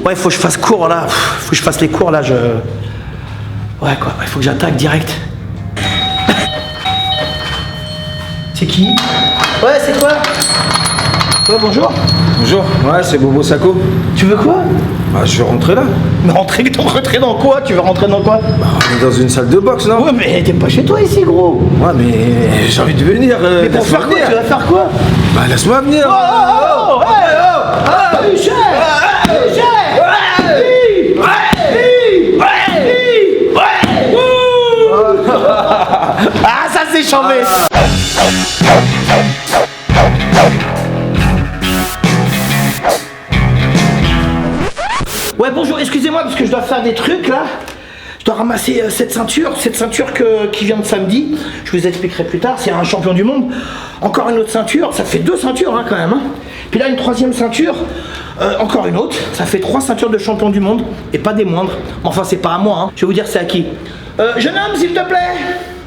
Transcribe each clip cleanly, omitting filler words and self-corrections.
Ouais, faut que je fasse cours là. Faut que je fasse les cours là. Ouais, quoi. Il faut que j'attaque direct. C'est qui? Ouais, c'est toi? Ouais, bonjour. Bonjour, ouais, c'est Bobo Sako. Tu veux quoi? Bah, je vais rentrer là. Mais rentrer dans quoi? Tu veux rentrer dans quoi? Bah, on est dans une salle de boxe, non? Ouais, mais t'es pas chez toi ici, gros. Ouais, mais j'ai envie de venir. Mais pour faire quoi? Tu vas faire quoi? Bah, laisse-moi venir. Michel! Ah, ça c'est chambé! Ouais, bonjour, excusez-moi parce que je dois faire des trucs là. Je dois ramasser cette ceinture qui vient de samedi. Je vous expliquerai plus tard, c'est un champion du monde. Encore une autre ceinture, ça fait 2 ceintures hein, quand même. Hein. Puis là, une 3e ceinture, encore une autre. Ça fait 3 ceintures de champion du monde et pas des moindres. Enfin, c'est pas à moi, hein. Je vais vous dire c'est à qui. Jeune homme, s'il te plaît.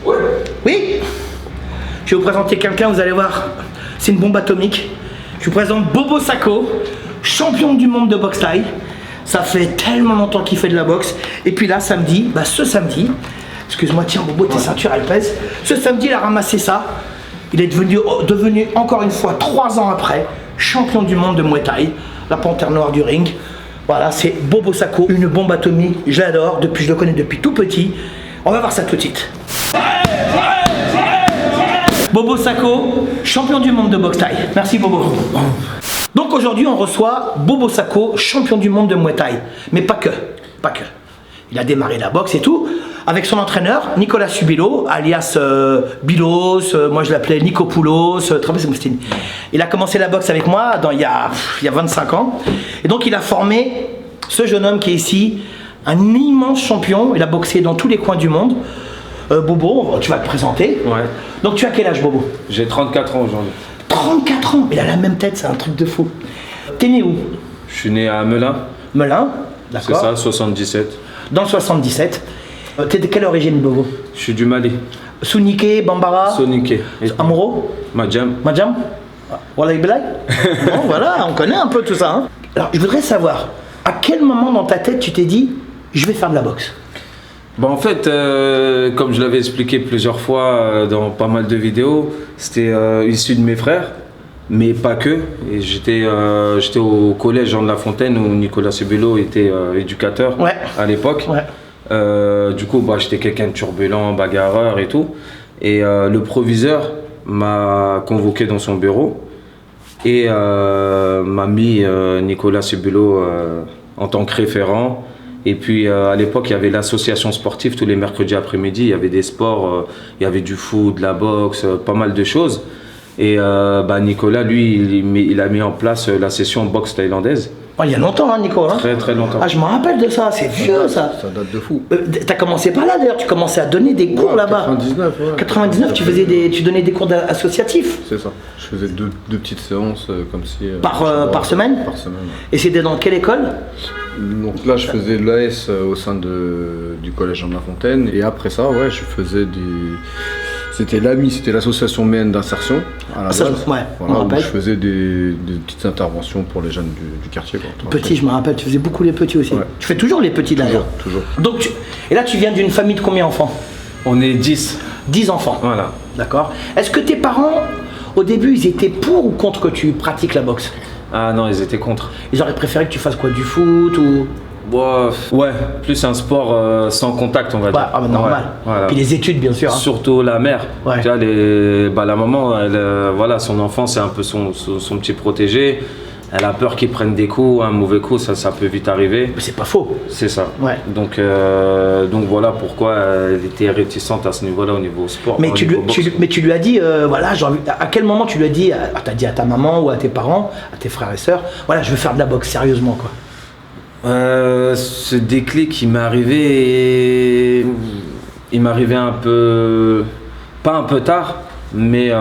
Oui. Oui. Je vais vous présenter quelqu'un, vous allez voir. C'est une bombe atomique. Je vous présente Bobo Sako, champion du monde de boxe thaï. Ça fait tellement longtemps qu'il fait de la boxe. Et puis là, samedi, ce samedi, excuse-moi, tiens Bobo, tes ceintures elles pèsent. Ce samedi, il a ramassé ça. Il est devenu encore une fois, 3 ans après, champion du monde de Muay Thai, la panthère noire du ring. Voilà, c'est Bobo Sako, une bombe atomique. Je l'adore, je le connais depuis tout petit. On va voir ça tout de suite. Bobo Sako, champion du monde de boxe thaï. Merci Bobo. Donc aujourd'hui on reçoit Bobo Sako, champion du monde de Muay Thai. Mais pas que. Il a démarré la boxe et tout avec son entraîneur Nicolas Subilo, alias Bilos, moi je l'appelais Nicopoulos, il a commencé la boxe avec moi il y a 25 ans. Et donc il a formé ce jeune homme qui est ici, un immense champion. Il a boxé dans tous les coins du monde. Bobo, tu vas te présenter. Ouais. Donc tu as quel âge Bobo? J'ai 34 ans aujourd'hui. 34 ans, mais il a la même tête, c'est un truc de fou. T'es né où? Je suis né à Melun. Melun, d'accord. C'est ça, 77. Dans le 77. T'es de quelle origine Bobo? Je suis du Mali. Souniké, Bambara, Soniké. Amuro, Madjam. Madjam, Wallah Belay. Bon voilà, on connaît un peu tout ça. Hein. Alors je voudrais savoir, à quel moment dans ta tête tu t'es dit, je vais faire de la boxe? Bon, en fait, comme je l'avais expliqué plusieurs fois dans pas mal de vidéos, c'était issu de mes frères, mais pas que. Et j'étais au collège Jean de La Fontaine où Nicolas Subilo était éducateur à l'époque. Ouais. Du coup, j'étais quelqu'un de turbulent, bagarreur et tout. Et le proviseur m'a convoqué dans son bureau et m'a mis Nicolas Subilo en tant que référent. Et puis à l'époque, il y avait l'association sportive tous les mercredis après-midi. Il y avait des sports, il y avait du foot, de la boxe, pas mal de choses. Et Nicolas, lui, il a mis en place la session boxe thaïlandaise. Oh, il y a longtemps, hein, Nico hein. Très longtemps. Ah, je me rappelle de ça, c'est vieux ça. Ça date de fou. T'as commencé par là d'ailleurs, tu commençais à donner des cours là-bas. 99, ouais. 99, tu donnais des cours associatifs. C'est ça. Je faisais deux petites séances comme si. Par semaine? Par semaine. Ouais. Et c'était dans quelle école? Donc là, je faisais de l'AS au sein du collège Jean de La Fontaine. Et après ça, ouais, je faisais C'était l'association MEN d'insertion à la base. Voilà, où je faisais des petites interventions pour les jeunes du quartier. Quoi, petits, je me rappelle, tu faisais beaucoup les petits aussi. Ouais. Tu fais toujours les petits d'ailleurs. Toujours. Donc, et là, tu viens d'une famille de combien d'enfants? On est 10. 10 enfants. Voilà. D'accord. Est-ce que tes parents, au début, ils étaient pour ou contre que tu pratiques la boxe? Ah non, ils étaient contre. Ils auraient préféré que tu fasses quoi, du foot ou... Ouais, plus un sport sans contact, on va dire. Normal. Ouais, voilà. Puis les études, bien sûr. Hein. Surtout la mère. Ouais. Tu vois, la maman, son enfant, c'est un peu son petit protégé. Elle a peur qu'il prenne des coups, un mauvais coup, ça peut vite arriver. Mais c'est pas faux. C'est ça. Ouais. Donc voilà pourquoi elle était réticente à ce niveau-là, au niveau sport. Mais tu lui as dit, à quel moment tu lui as dit, t'as dit à ta maman ou à tes parents, à tes frères et sœurs, voilà, je veux faire de la boxe sérieusement, quoi. Ce déclic, il m'est arrivé un peu, pas un peu tard, mais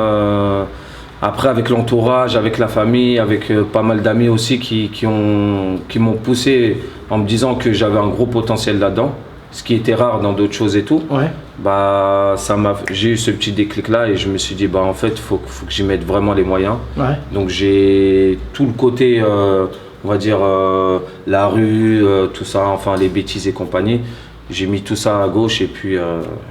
après avec l'entourage, avec la famille, avec pas mal d'amis aussi qui m'ont poussé en me disant que j'avais un gros potentiel là-dedans, ce qui était rare dans d'autres choses et tout. Ouais. J'ai eu ce petit déclic là et je me suis dit en fait faut que j'y mette vraiment les moyens. Ouais. Donc j'ai tout le côté on va dire, la rue, tout ça, enfin les bêtises et compagnie. J'ai mis tout ça à gauche et puis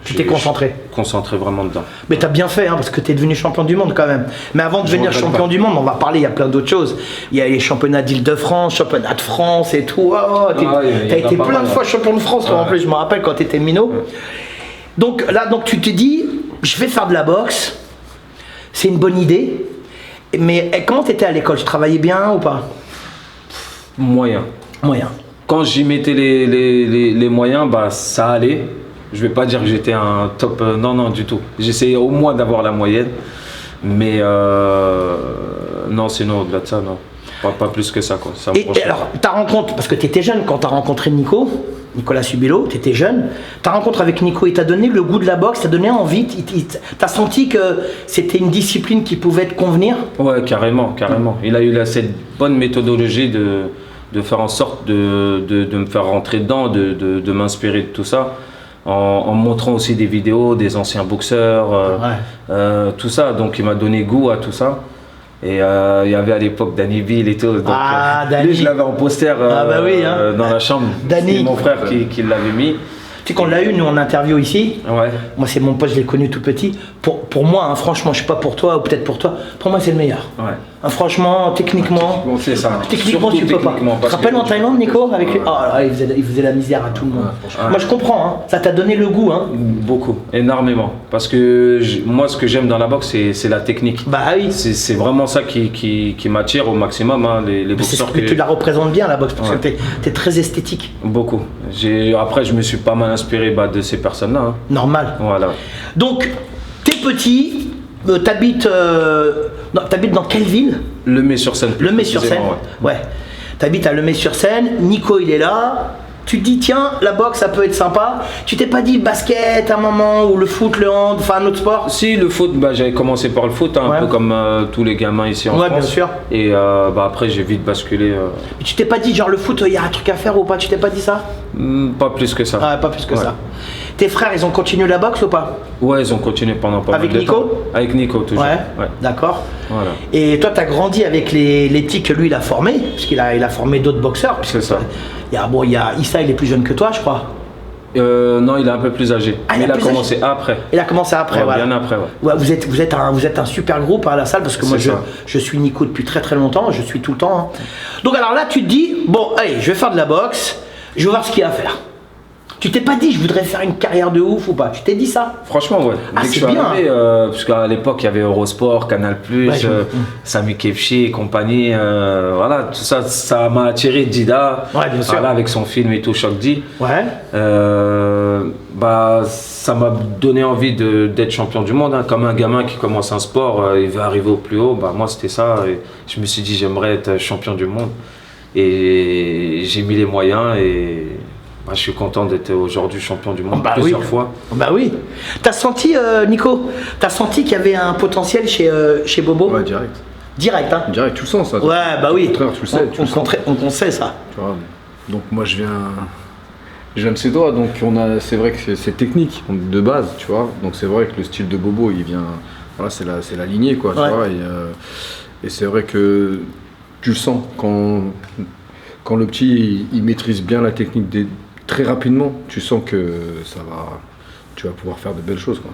tu t'es concentré. Concentré vraiment dedans. Mais tu as bien fait, hein, parce que tu es devenu champion du monde quand même. Mais avant de devenir champion du monde, on va parler, il y a plein d'autres choses. Il y a les championnats d'Île-de-France, championnat de France et tout. Tu as été plein de fois champion de France, toi, en plus, je me rappelle quand tu étais minot. Donc là, tu te dis, je vais faire de la boxe, c'est une bonne idée. Mais comment tu étais à l'école? Tu travaillais bien ou pas? Moyen. Quand j'y mettais les moyens, bah, ça allait. Je vais pas dire que j'étais un top, non du tout. J'essayais au moins d'avoir la moyenne, mais non, sinon au-delà de ça, non. Pas plus que ça, quoi. Ça et alors, ta rencontre, parce que tu étais jeune quand tu as rencontré Nicolas Subilo, tu étais jeune. Ta rencontre avec Nico, il t'a donné le goût de la boxe, t'a donné envie, t'as senti que c'était une discipline qui pouvait te convenir? Ouais, carrément. Il a eu cette bonne méthodologie de faire en sorte de me faire rentrer dedans, de m'inspirer de tout ça, en montrant aussi des vidéos des anciens boxeurs, tout ça. Donc il m'a donné goût à tout ça. Et il y avait à l'époque Danny Bill et tout. Donc, lui, je l'avais en poster dans la chambre. C'était mon frère qui l'avait mis. Tu sais qu'on l'a eu, nous, en interview ici. Ouais. Moi, c'est mon pote, je l'ai connu tout petit. Pour moi, hein, franchement, je ne sais pas pour toi ou peut-être pour toi, pour moi, c'est le meilleur. Ouais. Hein, franchement, techniquement. C'est ça. Techniquement, tu peux pas. Tu te rappelles en Thaïlande, Nico, avec lui? Oh là, il faisait la misère à tout le monde. Moi, je comprends, hein. Ça t'a donné le goût. Hein. Beaucoup, énormément. Parce que moi, ce que j'aime dans la boxe, c'est la technique. Bah oui. C'est vraiment ça qui m'attire au maximum. Hein, les boxeurs tu la représentes bien, la boxe, parce que t'es très esthétique. Beaucoup. Après, je me suis pas mal inspiré de ces personnes-là. Hein. Normal. Voilà. Donc, t'es petit, t'habites dans quelle ville? Lemay-sur-Seine. Lemay-sur-Seine, ouais. T'habites à Lemay-sur-Seine, Nico il est là, tu te dis tiens, la boxe ça peut être sympa. Tu t'es pas dit basket à un moment, ou le foot, le hand, enfin un autre sport? Si, le foot, j'avais commencé par le foot, un peu comme tous les gamins ici en France. Bien sûr. Et après j'ai vite basculé. Mais tu t'es pas dit genre le foot, il y a un truc à faire ou pas? Tu t'es pas dit ça? Pas plus que ça. Pas plus que ça. Tes frères, ils ont continué la boxe ou pas? Ouais, ils ont continué pendant pas mal de temps. Avec Nico? Avec Nico, toujours. Ouais. D'accord. Voilà. Et toi, tu as grandi avec les petits que lui, il a formés, parce qu'il a formé d'autres boxeurs. C'est ça. Il y a Issa, il est plus jeune que toi, je crois. Non, il est un peu plus âgé. Mais il a commencé après. Il a commencé après, voilà. Bien après, ouais. Vous êtes un super groupe à la salle, parce que moi, je suis Nico depuis très très longtemps, je suis tout le temps. Hein. Donc alors là, tu te dis, bon, allez, je vais faire de la boxe, je vais voir ce qu'il y a à faire. Tu t'es pas dit je voudrais faire une carrière de ouf ou pas? Tu t'es dit ça? Franchement, ouais. Dès que je suis arrivé, parce qu'à l'époque il y avait Eurosport, Canal+, Sami Kefchi et compagnie, voilà, tout ça, ça m'a attiré Dida, bien sûr. Voilà, avec son film et tout, Choc D. Ouais. Ça m'a donné envie d'être champion du monde, hein. Comme un gamin qui commence un sport, il veut arriver au plus haut, moi c'était ça, et je me suis dit j'aimerais être champion du monde. Et j'ai mis les moyens et je suis content d'être aujourd'hui champion du monde plusieurs fois. Bah oui. T'as senti, Nico, qu'il y avait un potentiel chez Bobo? Ouais, direct. Direct, hein? Direct, tu le sens ça. Ouais, bah oui. Au contraire, tu le sais. On sait ça. Tu vois, donc moi je viens de ses doigts, donc c'est vrai que c'est technique de base, tu vois. Donc c'est vrai que le style de Bobo, il vient, voilà, c'est la lignée, quoi, tu vois. Et c'est vrai que tu le sens quand le petit il maîtrise bien la technique très rapidement, tu sens que tu vas pouvoir faire de belles choses, quoi.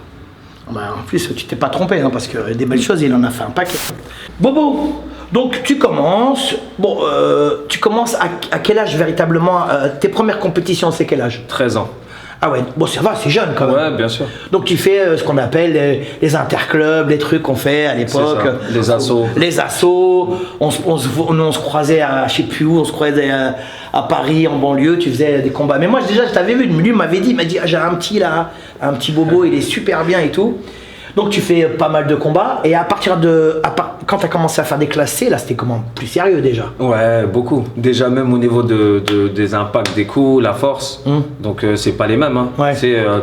En plus, tu t'es pas trompé, hein, parce que des belles choses, il en a fait un paquet. Bobo, donc tu commences. Bon, tu commences à quel âge véritablement? Tes premières compétitions, c'est quel âge? 13 ans. Ah ouais, bon ça va, c'est jeune quand même. Ouais, bien sûr. Donc tu fais ce qu'on appelle les interclubs, les trucs qu'on fait à l'époque. Les assos. Les assos. On se croisait à je sais plus où, on se croisait à Paris, en banlieue, tu faisais des combats. Mais moi déjà je t'avais vu, lui il m'a dit j'ai un petit là, un petit Bobo, il est super bien et tout. Donc tu fais pas mal de combats et quand tu as commencé à faire des classes C, là c'était comment? Plus sérieux déjà? Ouais, beaucoup. Déjà même au niveau des impacts des coups, la force. Donc c'est pas les mêmes. Hein. Ouais.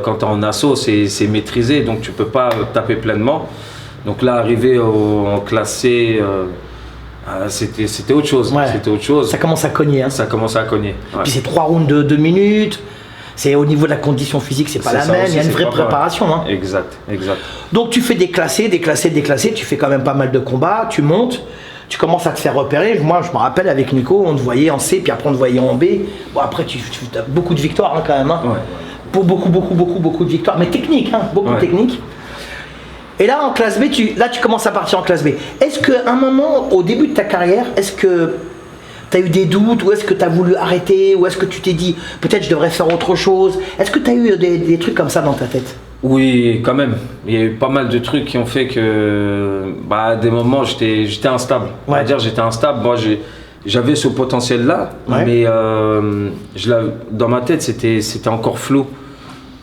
Quand tu es en assaut, c'est maîtrisé, donc tu peux pas taper pleinement. Donc là, arriver en classe C, c'était autre chose. Ouais. C'était autre chose. Ça commence à cogner. Hein. Ça commence à cogner. Ouais. Puis c'est 3 rounds de 2 minutes. C'est au niveau de la condition physique, c'est pas la même, il y a une vraie préparation. Hein. Exact. Donc tu fais des classés, tu fais quand même pas mal de combats, tu montes. tu commences à te faire repérer. Moi, je me rappelle avec Nico, on te voyait en C, puis après on te voyait en B. Bon, après, tu as beaucoup de victoires quand même. Beaucoup de victoires, mais techniques, beaucoup de techniques. Et là, en classe B, tu commences à partir en classe B. Est-ce qu'à un moment, au début de ta carrière, est-ce que tu as eu des doutes, ou est-ce que tu as voulu arrêter, ou est-ce que tu t'es dit peut-être je devrais faire autre chose? Est-ce que tu as eu des trucs comme ça dans ta tête? Oui, quand même. Il y a eu pas mal de trucs qui ont fait que, à des moments, j'étais instable. On va dire, j'étais instable. Moi, j'avais ce potentiel-là, mais dans ma tête, c'était encore flou.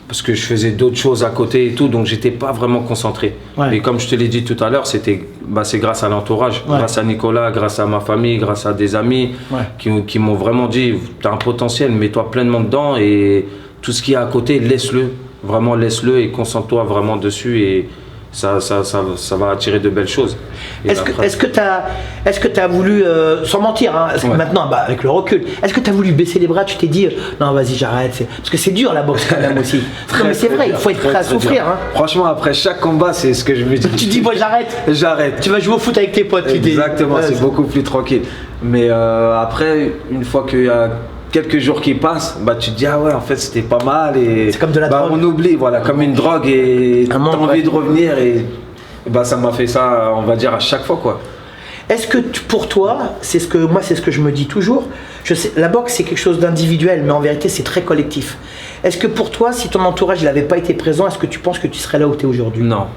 Parce que je faisais d'autres choses à côté et tout, donc j'étais pas vraiment concentré. Et comme je te l'ai dit tout à l'heure, c'est grâce à l'entourage, grâce à Nicolas, grâce à ma famille, grâce à des amis qui m'ont vraiment dit tu as un potentiel, mets-toi pleinement dedans et tout ce qu'il y a à côté, laisse-le. Vraiment laisse-le et concentre-toi vraiment dessus et ça va attirer de belles choses. Est-ce que tu as voulu, sans mentir, maintenant avec le recul, est-ce que tu as voulu baisser les bras, tu t'es dit non vas-y j'arrête, parce que c'est dur la boxe quand même aussi. Mais c'est vrai, il faut être prêt à souffrir. Franchement après chaque combat c'est ce que je me dis. Tu dis moi j'arrête. Tu vas jouer au foot avec tes potes. Exactement, c'est beaucoup plus tranquille. Mais après une fois qu'il y a quelques jours qui passent, tu te dis ah ouais en fait c'était pas mal et c'est comme de la drogue. On oublie comme une drogue et t'as envie de revenir et ça m'a fait ça on va dire à chaque fois quoi. Est-ce que pour toi, c'est ce que je me dis toujours, je sais, la boxe c'est quelque chose d'individuel mais en vérité c'est très collectif. Est-ce que pour toi si ton entourage n'avait pas été présent, est-ce que tu penses que tu serais là où tu es aujourd'hui? Non,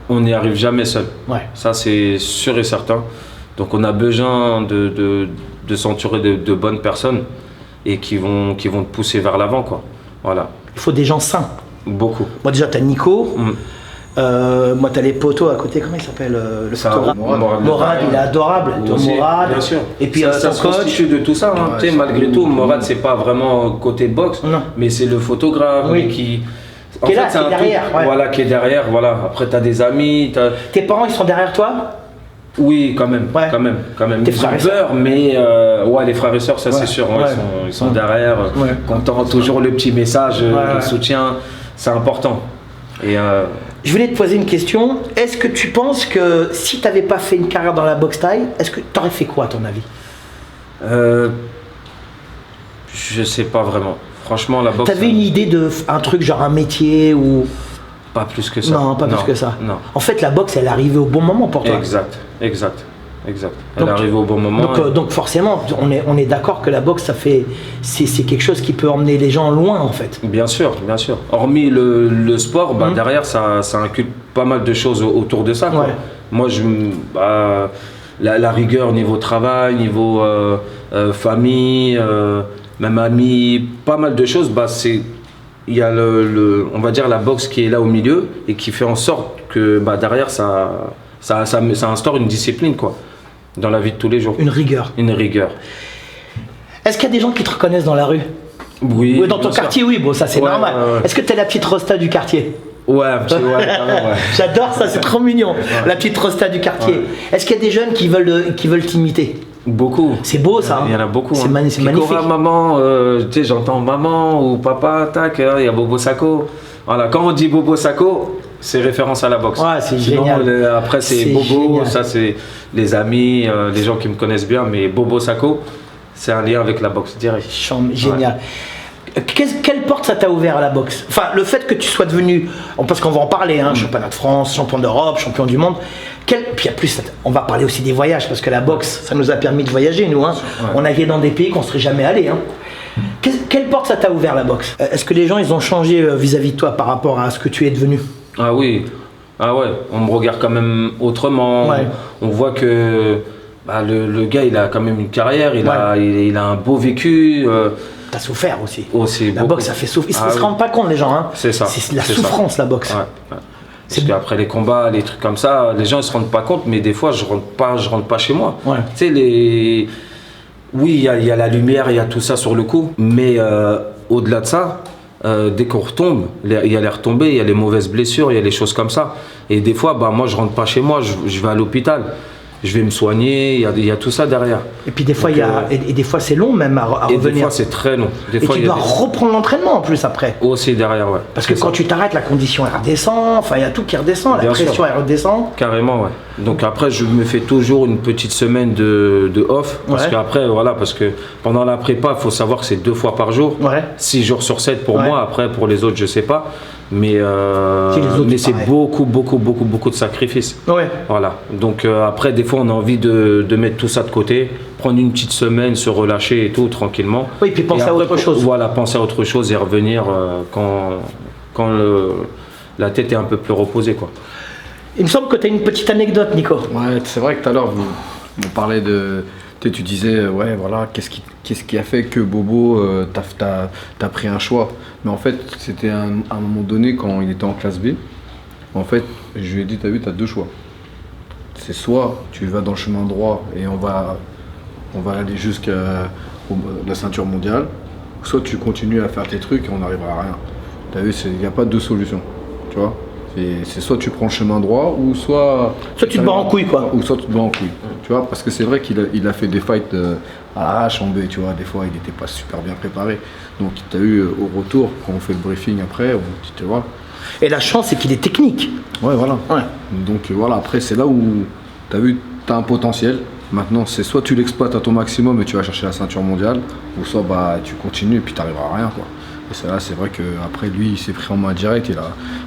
on n'y arrive jamais seul. Ça c'est sûr et certain. Donc on a besoin de s'entourer de bonnes personnes et qui vont te pousser vers l'avant quoi. Voilà. Il faut des gens sains. Beaucoup. Moi déjà t'as Nico, moi t'as les potos à côté, comment il s'appelle le photographe Morad, il est adorable. Morad, bien sûr. Et puis ça se constitue de tout ça. Malgré tout, Morad c'est pas vraiment côté boxe, mais c'est le photographe qui est là, qui est derrière. Qui est derrière. Après t'as des amis. Tes parents ils sont derrière toi? Oui, quand même. Tes frères et sœurs, mais les frères et sœurs, ça c'est sûr, ils sont derrière, contents, toujours le petit message, le soutien, c'est important. Et je voulais te poser une question. Est-ce que tu penses que si tu n'avais pas fait une carrière dans la boxe thaï, est-ce que tu aurais fait quoi à ton avis? Je sais pas vraiment. Franchement, la boxe. T'avais une idée de un truc genre un métier ou? Pas plus que ça. Non, pas plus que ça. Non. En fait, la boxe, elle est arrivée au bon moment pour toi. Exact. Elle est arrivée au bon moment. Donc forcément, on est d'accord que la boxe, c'est quelque chose qui peut emmener les gens loin en fait. Bien sûr. Hormis le sport, derrière, ça inculque pas mal de choses autour de ça. Moi, la rigueur niveau travail, niveau famille, même amis, pas mal de choses, il y a on va dire la boxe qui est là au milieu et qui fait en sorte que derrière ça instaure une discipline quoi, dans la vie de tous les jours. Une rigueur. Est-ce qu'il y a des gens qui te reconnaissent dans la rue? Oui. Dans ton quartier, oui, ça c'est normal. Est-ce que tu es la petite rosta du quartier? Ouais. J'adore ça, c'est trop mignon. La petite rosta du quartier. Est-ce qu'il y a des jeunes qui veulent t'imiter? Beaucoup. C'est beau ça. Il y en a beaucoup. C'est magnifique. Maman, j'entends maman ou papa, tac, il y a Bobo Sacco. Voilà, quand on dit Bobo Sacco, c'est référence à la boxe. C'est génial. Après c'est Bobo, génial. Ça c'est les amis, les gens qui me connaissent bien, mais Bobo Sacco, c'est un lien avec la boxe direct. Génial. Quelle porte ça t'a ouvert à la boxe? Enfin, le fait que tu sois devenu, parce qu'on va en parler, championnat de France, champion d'Europe, champion du monde. Puis en plus, on va parler aussi des voyages, parce que la boxe, ça nous a permis de voyager, nous. On allait dans des pays qu'on ne serait jamais allé. Quelle porte ça t'a ouvert la boxe? Est-ce que les gens ils ont changé vis-à-vis de toi par rapport à ce que tu es devenu? Ah oui, on me regarde quand même autrement. On voit que le gars il a quand même une carrière, il a un beau vécu. T'as souffert aussi. La beaucoup. boxe ça fait souffrir. Ils ne se rendent pas compte les gens. C'est ça. C'est la souffrance la boxe. Parce qu'après les combats, les trucs comme ça, les gens ils se rendent pas compte, mais des fois je rentre pas chez moi. Tu sais oui, il y a la lumière, il y a tout ça sur le coup, mais au-delà de ça, dès qu'on retombe, il y a les retombées, il y a les mauvaises blessures, il y a les choses comme ça. Et des fois, moi je rentre pas chez moi, je vais à l'hôpital. je vais me soigner, il y a tout ça derrière. Et puis des fois, des fois c'est long même à revenir. Des fois c'est très long. Des fois, tu dois reprendre l'entraînement en plus après. Aussi derrière, ouais. Parce que quand tu t'arrêtes, la condition elle redescend, enfin il y a tout qui redescend, la pression elle redescend. Carrément, ouais. Donc après je me fais toujours une petite semaine de off, parce qu'après, voilà, parce que pendant la prépa, il faut savoir que c'est 2 fois par jour, 6 jours sur 7 pour moi, après pour les autres je sais pas. Mais c'est beaucoup de sacrifices. Voilà. Donc après, des fois, on a envie de mettre tout ça de côté, prendre une petite semaine, se relâcher et tout, tranquillement. Oui, puis penser à autre chose. Voilà, penser à autre chose et revenir quand la tête est un peu plus reposée, quoi. Il me semble que tu as une petite anecdote, Nico. Ouais, c'est vrai que tout à l'heure, vous parlez de... Tu disais, ouais, voilà, qu'est-ce qui a fait que Bobo, t'as pris un choix. Mais en fait, c'était à un moment donné, quand il était en classe B, en fait, je lui ai dit, t'as vu, t'as 2 choix. C'est soit tu vas dans le chemin droit et on va aller jusqu'à la ceinture mondiale, soit tu continues à faire tes trucs et on n'arrivera à rien. T'as vu, il n'y a pas 2 solutions, tu vois. C'est soit tu prends le chemin droit ou soit tu te bats en couille, quoi. Ou soit tu te bats en couille, tu vois, parce que c'est vrai qu'il a fait des fights à l'arrache en B, tu vois, des fois il n'était pas super bien préparé. Donc tu as eu au retour, quand on fait le briefing après, tu vois. Et la chance, c'est qu'il est technique. Ouais, voilà. Ouais. Donc voilà, après c'est là où tu as vu, tu as un potentiel. Maintenant, c'est soit tu l'exploites à ton maximum et tu vas chercher la ceinture mondiale, ou soit tu continues et puis tu n'arriveras à rien, quoi. Et c'est vrai qu'après lui, il s'est pris en main direct,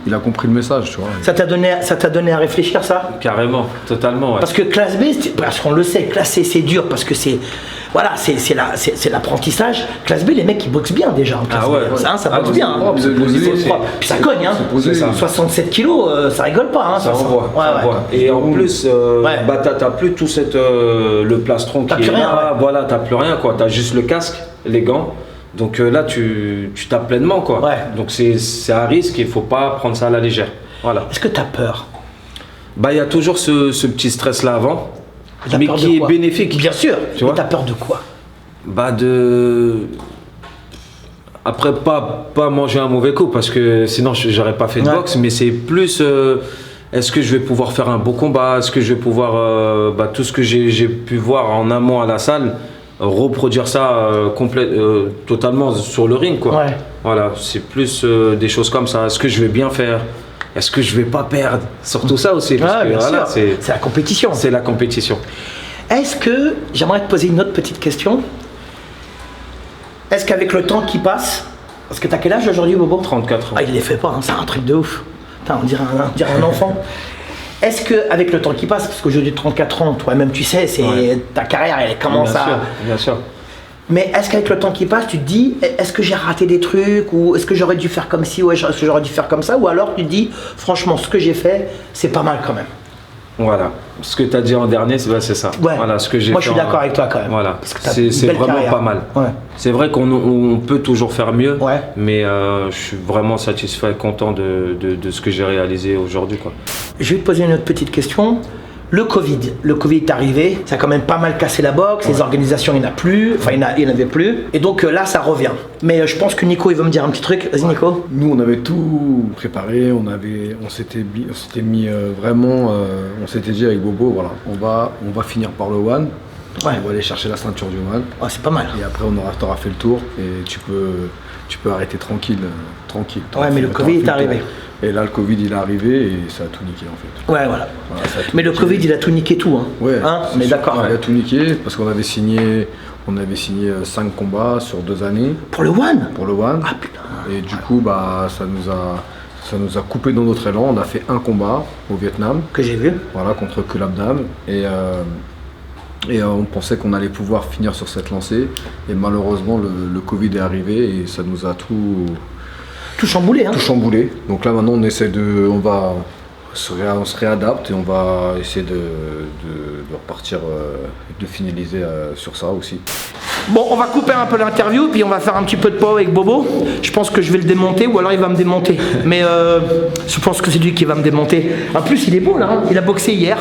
il a compris le message, tu vois. Ça t'a donné à réfléchir, ça? Carrément, totalement, ouais. Parce que classe B, parce qu'on le sait, classe C c'est dur, parce que c'est l'apprentissage. Classe B, les mecs ils boxent bien déjà en classe B. Ça boxe bien. Puis ça cogne, hein. 67 kilos, ça rigole pas, hein. Ça envoie. Et en plus, t'as plus tout le plastron qui est là. Voilà, t'as plus rien, quoi. T'as juste le casque, les gants. Donc là, tu tapes pleinement, quoi. Donc c'est un risque et il faut pas prendre ça à la légère. Voilà. Est-ce que tu as peur? Il y a toujours ce petit stress-là avant, mais qui est bénéfique. Bien sûr. Tu as peur de quoi? Après, pas manger un mauvais coup, parce que sinon, j'aurais pas fait de boxe, mais c'est plus... est-ce que je vais pouvoir faire un beau combat? Est-ce que je vais pouvoir... tout ce que j'ai pu voir en amont à la salle, reproduire ça totalement sur le ring, quoi. Voilà, c'est plus des choses comme ça. Est-ce que je vais bien faire? Est-ce que je vais pas perdre? Surtout ça aussi, parce que voilà, c'est la compétition. C'est la compétition. Est-ce que, j'aimerais te poser une autre petite question. Est-ce qu'avec le temps qui passe, parce que t'as quel âge aujourd'hui, Bobo? 34 ans. Il les fait pas, hein, c'est un truc de ouf. Putain, on dirait un enfant. Est-ce qu'avec le temps qui passe, parce qu'aujourd'hui 34 ans, toi-même tu sais, ta carrière elle commence à... Bien sûr. Mais est-ce qu'avec le temps qui passe, tu te dis, est-ce que j'ai raté des trucs, ou est-ce que j'aurais dû faire comme ci, ou est-ce que j'aurais dû faire comme ça, ou alors tu te dis, franchement, ce que j'ai fait, c'est pas mal quand même. Voilà, ce que tu as dit en dernier, c'est ça. Voilà, ce que j'ai fait. Moi je suis d'accord avec toi quand même. Voilà, c'est vraiment carrière. Pas mal. C'est vrai qu'on peut toujours faire mieux, mais je suis vraiment satisfait et content de ce que j'ai réalisé aujourd'hui, quoi. Je vais te poser une autre petite question. Le Covid est arrivé, ça a quand même pas mal cassé la boxe, les organisations il n'y en a plus, enfin il n'y en avait plus, et donc là ça revient. Mais je pense que Nico il veut me dire un petit truc, vas-y Nico. Nous on avait tout préparé, on s'était mis vraiment, on s'était dit avec Bobo, voilà, on va finir par le One, on va aller chercher la ceinture du One. C'est pas mal. Et après t'auras fait le tour et tu peux arrêter tranquille. Mais le Covid est arrivé. Et là, le Covid, il est arrivé et ça a tout niqué, en fait. Voilà mais le Covid, il a tout niqué tout, hein. Mais d'accord. Il a tout niqué parce qu'on avait signé 5 combats sur 2 années. Pour le One? Pour le One. Ah putain. Et du coup, ça nous a coupé dans notre élan. On a fait un combat au Vietnam. Que j'ai vu. Voilà, contre Kulabdam. Et on pensait qu'on allait pouvoir finir sur cette lancée. Et malheureusement, le Covid est arrivé et ça nous a tout chamboulé, hein. Tout chamboulé. Donc là maintenant on se réadapte et on va essayer de repartir, de finaliser sur ça aussi. Bon, on va couper un peu l'interview puis on va faire un petit peu de poids avec Bobo. Je pense que je vais le démonter ou alors il va me démonter. Mais je pense que c'est lui qui va me démonter. En plus il est beau là, hein. Il a boxé hier.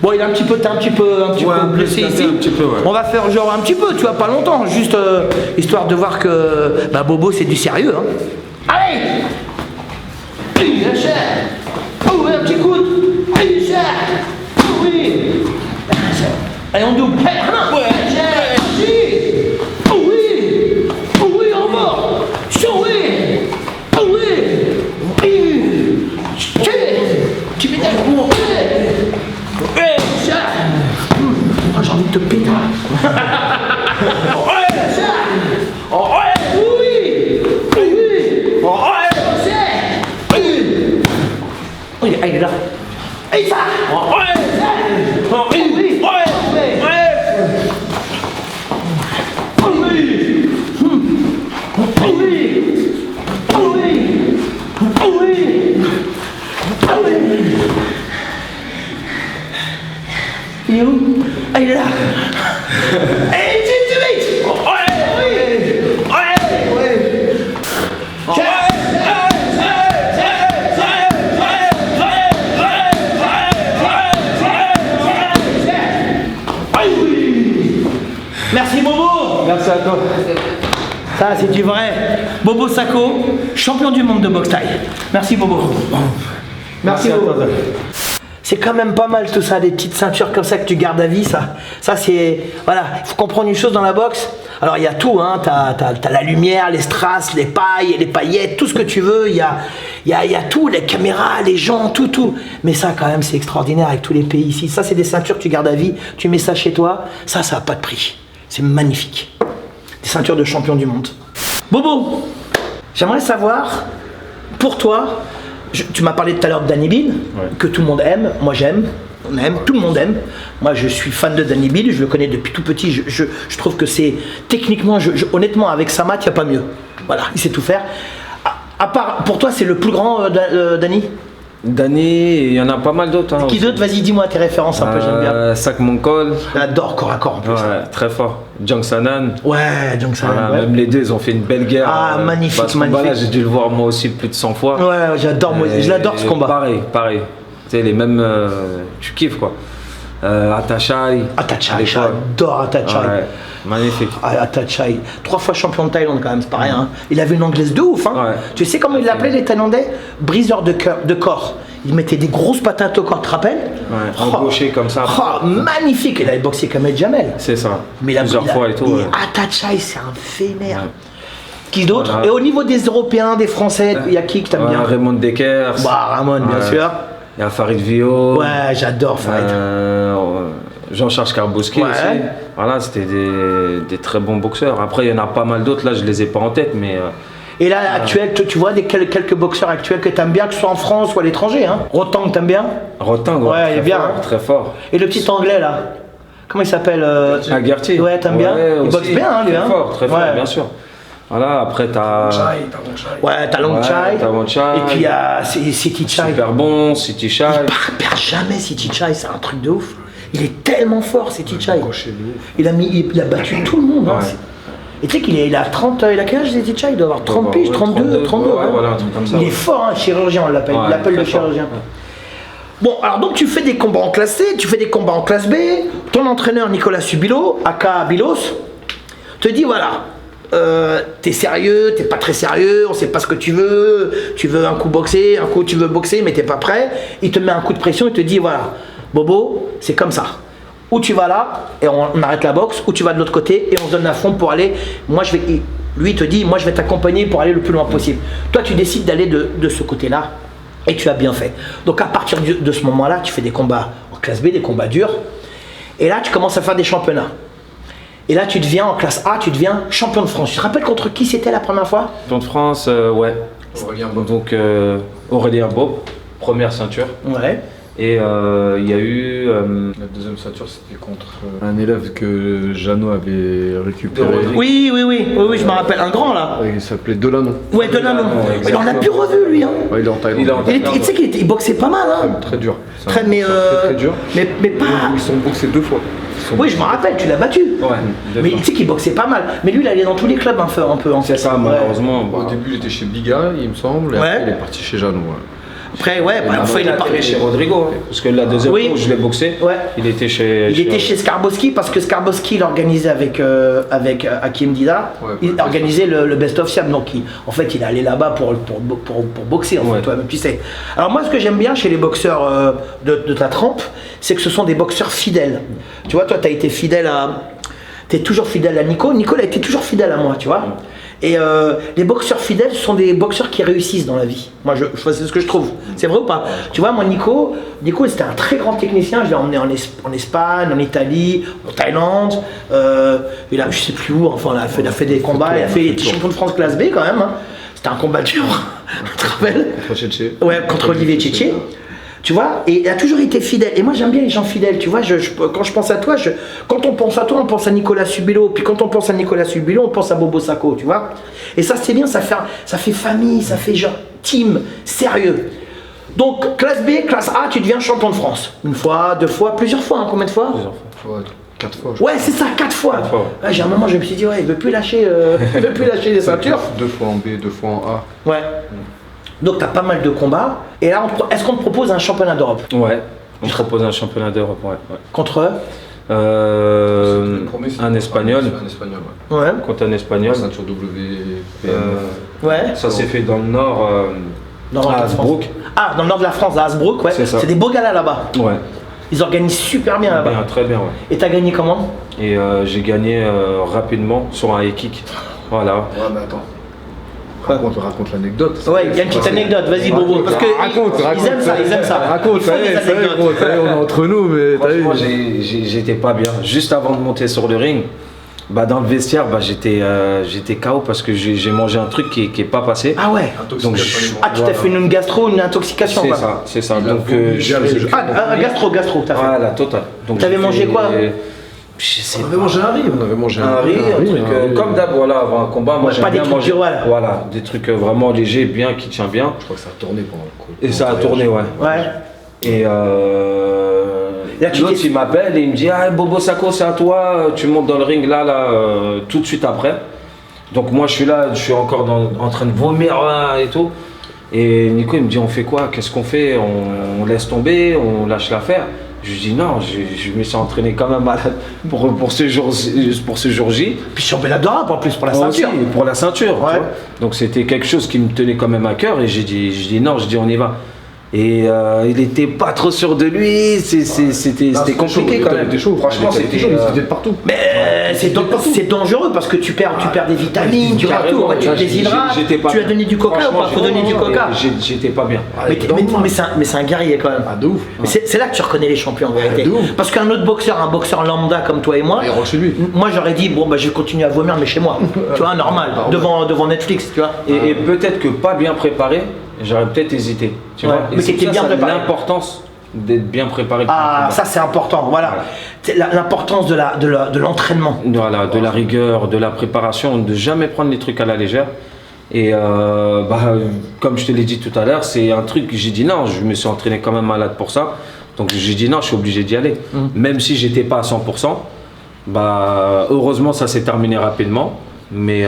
Bon, il a un petit peu blessé ici. On va faire genre un petit peu, tu vois, pas longtemps, juste histoire de voir que Bobo c'est du sérieux, hein. Allez! Un petit coude! Oui! Allez, on double. Hey, Hana. Ouais. Oh oui. Oh oui, on va. Oui. Oh oui. Tu mets bon. Oh, j'ai envie de te péter. Il est là. Et ça. Il est où? Ah, il est là. Et tu vite. Merci Bobo. Merci à toi. Ça c'est du vrai. Bobo Sacco, champion du monde de boxe thaï. Merci Bobo. Merci Bobo. C'est quand même pas mal tout ça, des petites ceintures comme ça que tu gardes à vie, ça. Ça c'est... Voilà, il faut comprendre une chose dans la boxe. Alors il y a tout, hein. T'as la lumière, les strass, les pailles, les paillettes, tout ce que tu veux. Il y a tout, les caméras, les gens, tout. Mais ça quand même c'est extraordinaire avec tous les pays ici. Ça c'est des ceintures que tu gardes à vie, tu mets ça chez toi, ça n'a pas de prix. C'est magnifique. Des ceintures de champion du monde. Bobo, j'aimerais savoir, pour toi, tu m'as parlé tout à l'heure de Danny Bill, que tout le monde aime, moi j'aime, on aime, tout le monde aime. Moi je suis fan de Danny Bill, je le connais depuis tout petit, je trouve que c'est, techniquement, honnêtement avec Samat, il n'y a pas mieux. Voilà, il sait tout faire. À part, pour toi c'est le plus grand Danny? Danny, il y en a pas mal d'autres. Hein, qui d'autre? Vas-y, dis-moi tes références un peu, j'aime bien. Sak Monkol. J'adore corps à corps en plus. Ouais, très fort. Jang Sanan. Ouais, Jang Sanan. Voilà, même les deux, ils ont fait une belle guerre. Ah, magnifique, magnifique. J'ai dû le voir moi aussi plus de 100 fois. Ouais, j'adore, je l'adore ce combat. Pareil. Tu sais, les mêmes. Tu kiffes quoi. Atachai. J'adore Atachai. Ouais, magnifique. Atachai. 3 fois champion de Thaïlande quand même, c'est pas rien. Hein. Il avait une anglaise de ouf. Hein. Ouais. Tu sais comment il l'appelait les Thaïlandais? Briseur de corps. Il mettait des grosses patates au corps, tu te rappelles? Ouais, embauché comme ça. Magnifique. Il avait boxé comme Ed Jamel. C'est ça. Mais plusieurs fois et tout. Ouais. Atachai, c'est un vénère. Ouais. Qui d'autre? Voilà. Et au niveau des Européens, des Français, il y a qui que t'aimes bien? Raymond Dekers. Ramon, bien sûr. Il y a Farid Vio. Ouais, j'adore Farid. Jean-Charles Karbowski aussi. Voilà, c'était des très bons boxeurs. Après, il y en a pas mal d'autres, là, je les ai pas en tête, mais... Et là, actuel, tu vois quelques boxeurs actuels que tu aimes bien, que ce soit en France ou à l'étranger, hein? Rotang, t'aimes bien? Rotang, ouais, il est bien. Très fort. Et le petit anglais, là? Comment il s'appelle? Agarty. Ouais, t'aimes bien? Il boxe bien, hein, lui, hein? Très fort, bien sûr. Voilà, après t'as... Ouais, t'as Long Chai. Et puis il y a City Chai. Super bon, City Chai. Il perd jamais City Chai, c'est un truc de ouf. Il est tellement fort, City Chai. Il a battu tout le monde. Hein. Et tu sais qu'il a 30, il a quel âge City Chai? Il doit avoir 30 piges, 32. Voilà, un truc comme ça. Il est fort, hein, chirurgien, on l'appelle. Il l'appelle le chirurgien. Bon, alors donc tu fais des combats en classe C, tu fais des combats en classe B. Ton entraîneur Nicolas Subilo, aka Bilos, te dit voilà, t'es sérieux, t'es pas très sérieux, on sait pas ce que tu veux un coup boxer, un coup tu veux boxer mais t'es pas prêt. Il te met un coup de pression, il te dit voilà, Bobo, c'est comme ça. Ou tu vas là et on arrête la boxe, ou tu vas de l'autre côté et on se donne à fond pour aller. Lui il te dit, moi je vais t'accompagner pour aller le plus loin possible. Toi tu décides d'aller de ce côté-là et tu as bien fait. Donc à partir de ce moment-là, tu fais des combats en classe B, des combats durs. Et là tu commences à faire des championnats. Et là tu deviens en classe A, tu deviens champion de France. Tu te rappelles contre qui c'était la première fois? Champion de France, ouais. Aurélien Bob, première ceinture. Ouais. Et il y a eu la deuxième ceinture, c'était contre un élève que Jeannot avait récupéré. Oui, je me rappelle, un grand là. Il s'appelait Delanon. Ouais, Delanon. Mais on l'a plus revu lui. Hein. Ouais, il est en Thaïlande. Et tu sais qu'il boxait pas mal. Hein. Très dur. Très dur. Mais pas. Ils sont boxés 2 fois. Oui, je me rappelle, tu l'as battu. Ouais. Mais tu sais qu'il boxait pas mal. Mais lui, il allait dans tous les clubs un peu. C'est ça, malheureusement. Au début, il était chez Biga, il me semble. Et après, il est parti chez Jeannot. Après, ouais, parfois il est parti chez Rodrigo, hein, parce que la deuxième fois où je l'ai boxé, il était chez Skarbowski, parce que Skarbowski il organisait avec Hakim Dida, il organisait le Best of Siam, donc en fait il est allé là-bas pour boxer en fait, toi-même tu sais. Alors moi ce que j'aime bien chez les boxeurs de ta trempe, c'est que ce sont des boxeurs fidèles. Tu vois, toi tu as été fidèle t'es toujours fidèle à Nico, Nico a été toujours fidèle à moi, tu vois. Et les boxeurs fidèles sont des boxeurs qui réussissent dans la vie. Moi, c'est ce que je trouve. C'est vrai ou pas? Tu vois, moi, Nico c'était un très grand technicien. Je l'ai emmené en Espagne, en Italie, en Thaïlande. Il a, je sais plus où, enfin, il a fait des combats. Il a fait champion de France classe B quand même. Hein. C'était un combat dur. Tu te rappelles? Contre Tchétché. Ouais, contre Olivier Tchétché. Tu vois, et il a toujours été fidèle. Et moi, j'aime bien les gens fidèles. Tu vois, quand je pense à toi, quand on pense à toi, on pense à Nicolas Subello. Puis quand on pense à Nicolas Subello, on pense à Bobo Sacco, tu vois. Et ça, c'est bien, ça fait famille, ça fait genre team, sérieux. Donc, classe B, classe A, tu deviens champion de France. Une fois, deux fois, plusieurs fois, hein, combien de fois? Plusieurs fois. Ouais, 4 fois. Ouais, c'est ça, 4 fois. Ouais, j'ai un moment, je me suis dit, ouais, il veut plus lâcher les ceintures. 2 fois en B, 2 fois en A. Ouais. Donc tu as pas mal de combats. Et là, est-ce qu'on te propose un championnat d'Europe? Ouais, on propose un championnat d'Europe, ouais. Contre un Espagnol. Un Espagnol, ouais. Ouais. Contre un Espagnol. Ceinture WPM. Ouais. Ça s'est fait dans le nord, à Hasbrook. Ah, dans le nord de la France, à Hasbrook, ouais. C'est des beaux galas là-bas. Ouais. Ils organisent super bien là-bas. Très bien, ouais. Et t'as gagné comment? Et j'ai gagné rapidement sur un kick. Voilà. Ouais, mais attends. Raconte l'anecdote. Ouais, il y a une petite anecdote, vas-y Bobo. Parce que ils aiment ça. Raconte, on est entre nous, mais franchement, j'étais pas bien. Juste avant de monter sur le ring, dans le vestiaire, j'étais KO parce que j'ai mangé un truc qui est pas passé. Ah ouais. Donc, tu t'es fait une gastro, une intoxication. C'est ça. Donc, un gastro, t'as fait. Voilà, total. T'avais mangé quoi? On avait mangé un riz. On avait mangé un riz, un truc comme d'hab, voilà, avant un combat. Moi, j'aime bien manger. Voilà, des trucs vraiment légers, bien, qui tient bien. Je crois que ça a tourné pendant le coup. Et ça a tourné, ouais. Et l'autre, il m'appelle et il me dit, ah, Bobo Sacco, c'est à toi, tu montes dans le ring là, tout de suite après. Donc moi, je suis là, je suis encore en train de vomir et tout. Et Nico, il me dit, on fait quoi? Qu'est-ce qu'on fait? On laisse tomber, on lâche l'affaire? Je lui dis non, je me suis entraîné quand même pour ce jour J. Puis championnat d'Europe en plus pour la ceinture. Aussi, pour la ceinture. Ouais. Donc c'était quelque chose qui me tenait quand même à cœur et j'ai dit non, on y va. Et il était pas trop sûr de lui, c'était compliqué quand même. Chaud. Franchement, c'était chaud, il était de partout. Mais c'est dangereux parce que tu perds des vitamines, tu perds tout, tu te déshydrates. Tu as donné du coca ou pas? Faut donner du coca. J'étais pas bien. Mais c'est un guerrier quand même. Ah, de ouf. C'est là que tu reconnais les champions en vérité. Parce qu'un autre boxeur, un boxeur lambda comme toi et moi, moi j'aurais dit bon je vais continuer à vomir mais chez moi. Tu vois, normal, devant Netflix, tu vois. Et peut-être que pas bien préparé. J'aurais peut-être hésité, tu vois. Mais c'était bien préparé. L'importance d'être bien préparé. Ah, ça c'est important, voilà. L'importance de l'entraînement. Voilà, de la rigueur, de la préparation, de jamais prendre les trucs à la légère. Et comme je te l'ai dit tout à l'heure, c'est un truc que j'ai dit non, je me suis entraîné quand même malade pour ça. Donc j'ai dit non, je suis obligé d'y aller. Même si j'étais pas à 100%, heureusement ça s'est terminé rapidement. Mais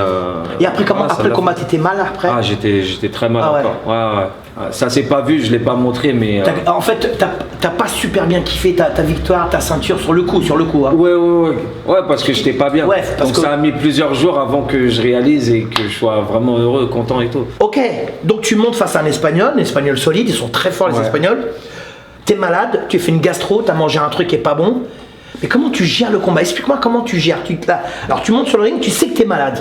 et après le combat, t'étais mal après? Ah, j'étais très mal encore. Ouais. Ça s'est pas vu, je l'ai pas montré, mais. En fait, t'as pas super bien kiffé ta victoire, ta ceinture sur le coup. Hein. Ouais, parce que j'étais pas bien. Donc ça a mis plusieurs jours avant que je réalise et que je sois vraiment heureux, content et tout. Ok, donc tu montes face à un Espagnol solide, ils sont très forts les Espagnols. T'es malade, tu fais une gastro, t'as mangé un truc qui est pas bon. Mais comment tu gères le combat? Explique-moi comment tu gères. Alors tu montes sur le ring, tu sais que tu es malade.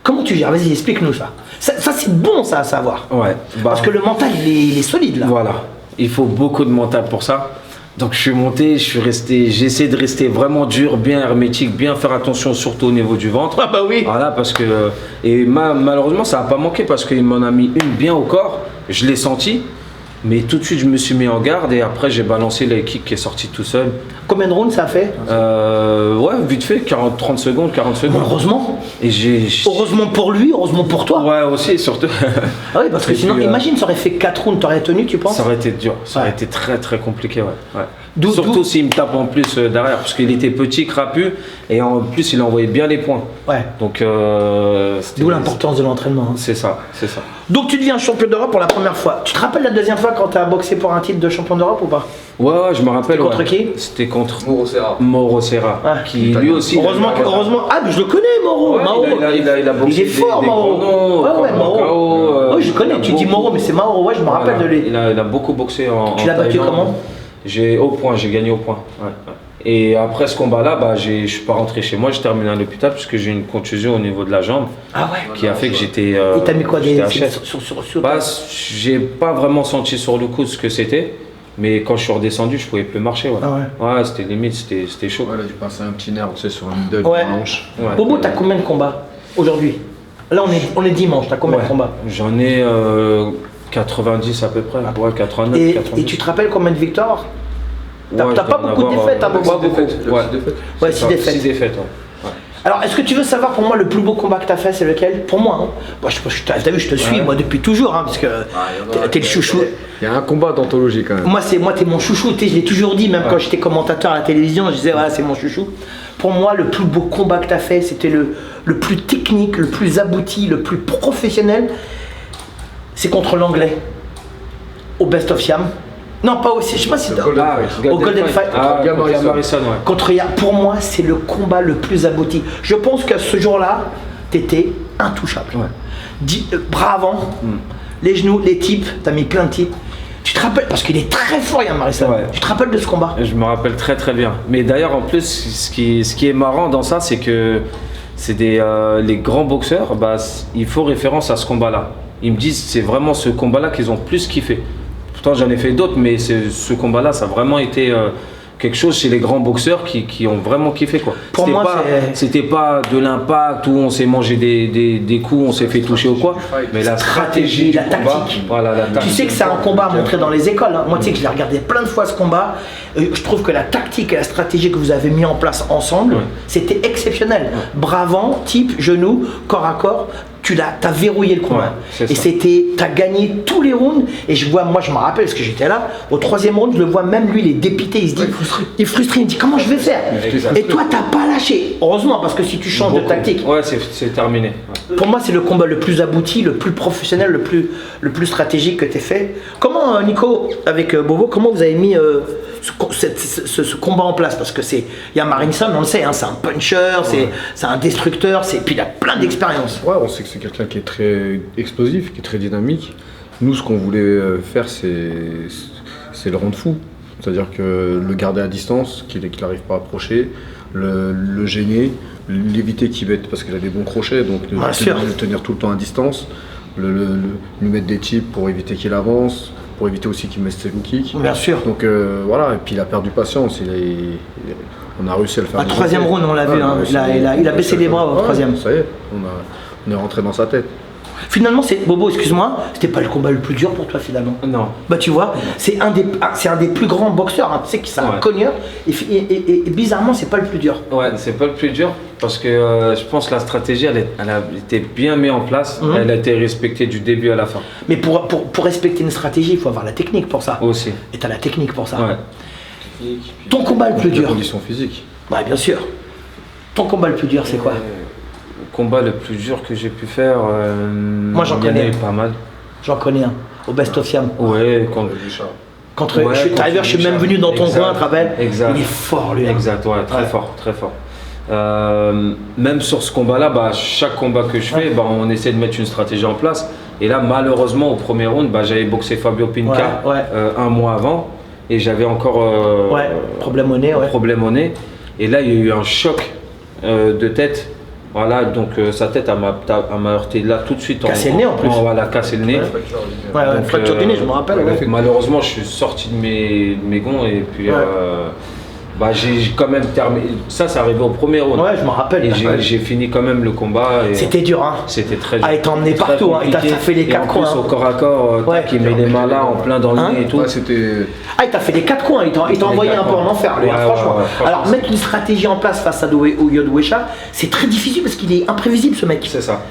Comment tu gères? Vas-y, explique-nous ça. Ça c'est bon ça à savoir. Ouais. Parce que le mental il est solide là. Voilà. Il faut beaucoup de mental pour ça. Donc je suis monté, j'ai essayé de rester vraiment dur, bien hermétique, bien faire attention surtout au niveau du ventre. Ah bah oui. Voilà, parce que malheureusement ça n'a pas manqué parce qu'il m'en a mis une bien au corps. Je l'ai senti. Mais tout de suite, je me suis mis en garde et après, j'ai balancé le kick qui est sorti tout seul. Combien de rounds ça a fait? Ouais, vite fait, 40 secondes. Heureusement. Et heureusement pour lui, heureusement pour toi. Ouais, aussi, surtout. Ah oui, parce que sinon, imagine, ça aurait fait 4 rounds, t'aurais tenu, tu penses? Ça aurait été dur, ça aurait été très très compliqué, ouais. Surtout s'il me tape en plus derrière, parce qu'il était petit, crapu, et en plus il envoyait bien les points. Ouais. Donc d'où l'importance de l'entraînement. Hein. C'est ça, c'est ça. Donc tu deviens champion d'Europe pour la première fois. Tu te rappelles la deuxième fois quand tu as boxé pour un titre de champion d'Europe ou pas? Ouais, je me rappelle. Contre qui? C'était contre Moro Serra. Ah. Qui lui aussi. Heureusement. Ah, mais je le connais, Moro. Ouais, Mao. Il a boxé. Il est fort, Moro. Ouais, Moro. Oui, je connais. Tu dis Moro, mais c'est Mao. Ouais, je me rappelle de lui. Il a beaucoup boxé en. Tu l'as battu comment? Au point, j'ai gagné au point. Ouais. Et après ce combat-là, je ne suis pas rentré chez moi, j'ai terminé à l'hôpital puisque j'ai eu une contusion au niveau de la jambe. Ah ouais. Qui a fait que j'étais. Et t'as mis quoi J'ai pas vraiment senti sur le coup ce que c'était, mais quand je suis redescendu, je pouvais plus marcher. Ouais, ouais c'était limite, c'était chaud. Ouais, là, j'ai passé un petit nerf, tu sais, sur un middle, ouais. une hanche. Ouais. Bobo, t'as combien de combats aujourd'hui? Là, on est dimanche, t'as combien de combats? J'en ai 90 à peu près, ouais, 89. Et tu te rappelles combien de victoires? T'as pas beaucoup de défaites, hein, Bobo? Ouais, 6 défaites. 6 défaites, ouais. Alors, est-ce que tu veux savoir pour moi le plus beau combat que tu as fait, c'est lequel? Pour moi, hein. Moi, t'as vu, je te suis moi depuis toujours, hein, parce que t'es le chouchou. Il y a un combat d'anthologie quand même. Moi, t'es mon chouchou, je l'ai toujours dit, même quand j'étais commentateur à la télévision, je disais, voilà, c'est mon chouchou. Pour moi, le plus beau combat que tu as fait, c'était le plus technique, le plus abouti, le plus professionnel. C'est contre l'anglais, au Best of Siam. Non, pas aussi, je sais pas si au Golden Fight. Contre pour moi, c'est le combat le plus abouti. Je pense que ce jour-là, t'étais intouchable. Bras avant, les genoux, les types, t'as mis plein de types. Tu te rappelles, parce qu'il est très fort, Yann Marissa. Tu te rappelles de ce combat? Je me rappelle très très bien. Mais d'ailleurs, en plus, ce qui est marrant dans ça, c'est que les grands boxeurs, ils font référence à ce combat-là. Ils me disent c'est vraiment ce combat-là qu'ils ont plus kiffé. Pourtant j'en ai fait d'autres, mais ce combat-là, ça a vraiment été quelque chose chez les grands boxeurs qui ont vraiment kiffé, quoi. Pour moi, c'était pas de l'impact où on s'est mangé des coups, on s'est fait toucher ou quoi, mais la stratégie, la tactique. Voilà, la tactique. Tu sais que c'est un combat à montrer dans les écoles. Hein. Moi, tu sais que je l'ai regardé plein de fois ce combat. Je trouve que la tactique et la stratégie que vous avez mis en place ensemble, c'était exceptionnel. Bras avant, type, genou, corps à corps. T'as verrouillé le combat. Et t'as gagné tous les rounds. Et moi je me rappelle parce que j'étais là, au 3e round, je le vois même lui, il est dépité, il se dit, il est frustré, il me dit comment je vais faire. Et toi t'as pas lâché. Heureusement, parce que si tu changes de tactique. Ouais, c'est terminé. Pour moi, c'est le combat le plus abouti, le plus professionnel, le plus stratégique que t'aies fait. Comment, Nico, avec Bobo, comment vous avez mis ce combat en place? Parce que il y a Marinson, on le sait, hein, c'est un puncher, c'est un destructeur, puis il a plein d'expérience. Ouais, on sait que c'est quelqu'un qui est très explosif, qui est très dynamique. Nous, ce qu'on voulait faire, c'est le rendre fou. C'est-à-dire que le garder à distance, qu'il n'arrive pas à approcher, le gêner, l'éviter qu'il mette, parce qu'il a des bons crochets, donc le tenir tout le temps à distance, lui mettre des tips pour éviter qu'il avance, pour éviter aussi qu'il mette ses low kicks. Bien sûr. Donc voilà, et puis il a perdu patience, on a réussi à le faire. À 3e round, on l'a vu, hein. Il a baissé les bras au 3e. Ça y est, on est rentré dans sa tête. Finalement, Bobo, excuse-moi, c'était pas le combat le plus dur pour toi finalement. Non. Tu vois, c'est un des plus grands boxeurs, hein. Tu sais que c'est un cogneur, et bizarrement, c'est pas le plus dur. Ouais, c'est pas le plus dur parce que je pense que la stratégie, elle a été bien mise en place, elle a été respectée du début à la fin. Mais pour respecter une stratégie, il faut avoir la technique pour ça. Aussi. Et t'as la technique pour ça. Ouais. Ton combat le plus dur. Conditions physiques. Ouais, bien sûr. Ton combat le plus dur, c'est quoi? Le combat le plus dur que j'ai pu faire, moi j'en connais pas mal. J'en connais un, au Best of Siam. Ouais, contre je suis même venu dans ton coin, tu te rappelles? Exact. Il est fort lui. Exact, ouais, très fort, très fort. Même sur ce combat-là, chaque combat que je fais, on essaie de mettre une stratégie en place. Et là, malheureusement, au premier round, j'avais boxé Fabio Pinca un mois avant. Et j'avais encore problème au nez. Problème au nez. Et là, il y a eu un choc de tête. Voilà, donc sa tête m'a heurté là tout de suite. Cassé le nez en plus. Voilà, cassé le nez. Fracture du nez, je me rappelle. Malheureusement, je suis sorti de mes gonds et puis j'ai quand même terminé. Ça, c'est arrivé au premier round. Ouais, je me rappelle. Et j'ai fini quand même le combat. C'était dur, hein. C'était très dur. Ah, il t'a emmené partout, hein. Il t'a fait les 4 coins. En plus, au corps à corps, qui met les mains là, en plein dans le nez et tout. Il t'a fait les 4 coins. Il t'a envoyé un peu en enfer, lui, franchement. Alors, mettre une stratégie en place face à Yod Wecha, c'est très difficile parce qu'il est imprévisible, ce mec. C'est ça.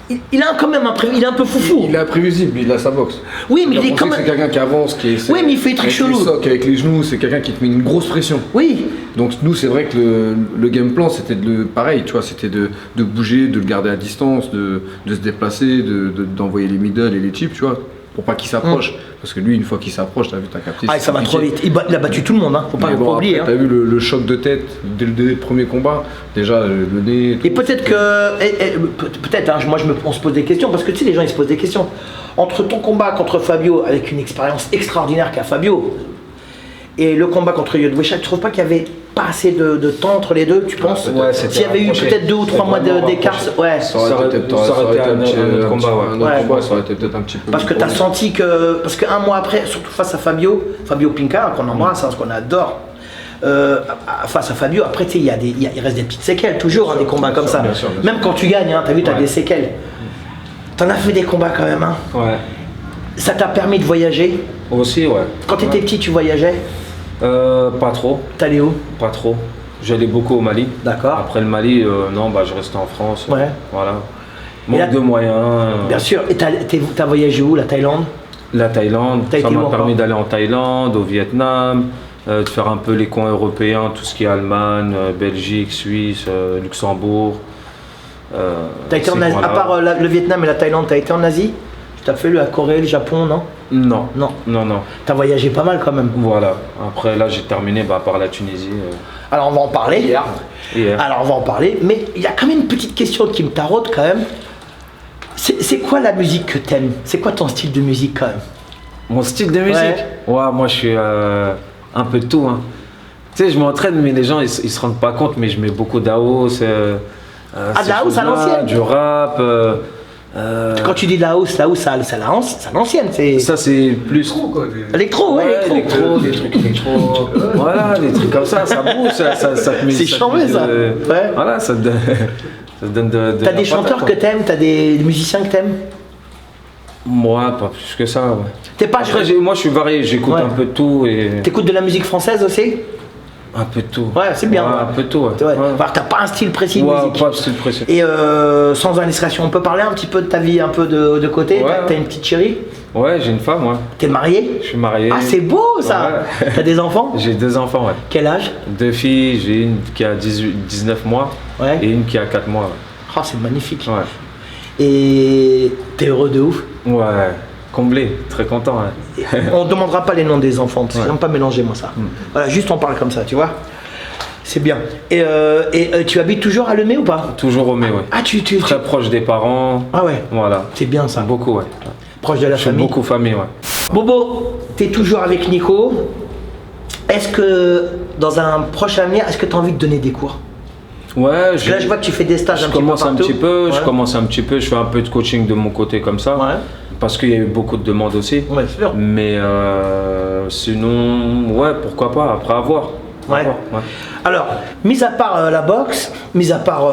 il a quand même il est un peu foufou. Il est imprévisible, il a sa boxe. Oui, mais il est quand même. C'est quelqu'un qui avance, qui essaie. Oui, mais il fait des trucs chelous. Avec les genoux, c'est quelqu'un qui te met une grosse pression. Oui. Donc nous, c'est vrai que le game plan, c'était pareil, tu vois, c'était de bouger, de le garder à distance, de se déplacer, d'envoyer les middle et les chips, tu vois, pour pas qu'il s'approche. Parce que lui, une fois qu'il s'approche, t'as capté. Ah, ça va trop vite. Il a battu tout le monde, hein. Faut pas oublier. T'as vu le choc de tête dès le premier combat, déjà le nez. Et peut-être que, peut-être, hein, on se pose des questions, parce que tu sais, les gens ils se posent des questions. Entre ton combat contre Fabio, avec une expérience extraordinaire qu'a Fabio, et le combat contre Yodwesha, tu trouves pas qu'il y avait pas assez de temps entre les deux, tu penses? Ouais, s'il y avait eu peut-être 2 ou 3 mois d'écart, ouais. Ça aurait été un autre combat, ouais. Ça aurait été peut-être un petit peu. Parce que tu as senti que. Parce qu'un mois après, surtout face à Fabio Pinca, qu'on embrasse, hein, ce qu'on adore, face à Fabio, après, tu sais, il reste des petites séquelles, toujours, hein, des combats comme ça. Bien sûr. Même quand tu gagnes, hein, tu as vu, tu as des séquelles. T'en as fait des combats quand même, hein. Ouais. Ça t'a permis de voyager? Aussi, ouais. Quand tu étais petit, tu voyageais? Pas trop. T'allais où? Pas trop. J'allais beaucoup au Mali. D'accord. Après le Mali, non, je restais en France. Ouais. Voilà. Manque de moyens. Bien sûr. Et t'as voyagé où? La Thaïlande? La Thaïlande. Ça m'a permis d'aller en Thaïlande, au Vietnam, de faire un peu les coins européens, tout ce qui est Allemagne, Belgique, Suisse, Luxembourg. T'as été en Asie, à part le Vietnam et la Thaïlande, t'as été en Asie? Tu as fait la Corée, le Japon, non? Non. Non. Non. T'as voyagé pas mal quand même. Voilà. Après là j'ai terminé par la Tunisie. Alors on va en parler. Hier. Alors on va en parler, mais il y a quand même une petite question qui me taraude quand même. C'est quoi la musique que t'aimes? C'est quoi ton style de musique quand même? Mon style de musique? Ouais, moi je suis un peu de tout. Hein. Tu sais, je m'entraîne, mais les gens ils se rendent pas compte, mais je mets beaucoup d'house. De la house à l'ancienne? Du rap. Quand tu dis de la house, c'est l'ancienne. Ça c'est plus. Électro, électro, des trucs électro. Voilà, des trucs comme ça bouge, ça te met. C'est chambé ça. Ouais. Voilà, ça te donne de. T'as des chanteurs que t'aimes, t'as des musiciens que t'aimes? Moi, pas plus que ça. Ouais. T'es pas. Après, moi je suis varié, j'écoute un peu de tout. T'écoutes de la musique française aussi? Un peu de tout. Ouais, c'est bien. Ouais, un peu de tout, ouais. Enfin, t'as pas un style précis de musique. Pas de style précis. Et sans indiscrétion, on peut parler un petit peu de ta vie un peu de côté? T'as une petite chérie? Ouais, j'ai une femme, ouais. T'es marié? Je suis marié. Ah, c'est beau ça! Ouais. T'as des enfants? J'ai 2 enfants, ouais. Quel âge? 2 filles, j'ai une qui a 19 mois et une qui a 4 mois. Ah, c'est magnifique. Ouais. Et t'es heureux de ouf? Ouais. Comblé, très content. Ouais. On ne demandera pas les noms des enfants, parce que j'aime pas mélanger moi ça. Voilà, juste on parle comme ça, tu vois. C'est bien. Et tu habites toujours à Lemay ou pas? Toujours au Lemay, ouais. Ah, très proche des parents. Ah ouais. Voilà. C'est bien ça. Beaucoup, ouais. Proche de la famille. Beaucoup famille, ouais. Bobo, t'es toujours avec Nico. Est-ce que dans un proche avenir, est-ce que tu as envie de donner des cours? Ouais, là je vois que tu fais des stages je commence un petit peu, je fais un peu de coaching de mon côté comme ça. Ouais. Parce qu'il y a eu beaucoup de demandes aussi. Ouais, c'est sûr. Mais sinon, ouais, pourquoi pas, après avoir. Ouais. Alors, mis à part la boxe, mis à part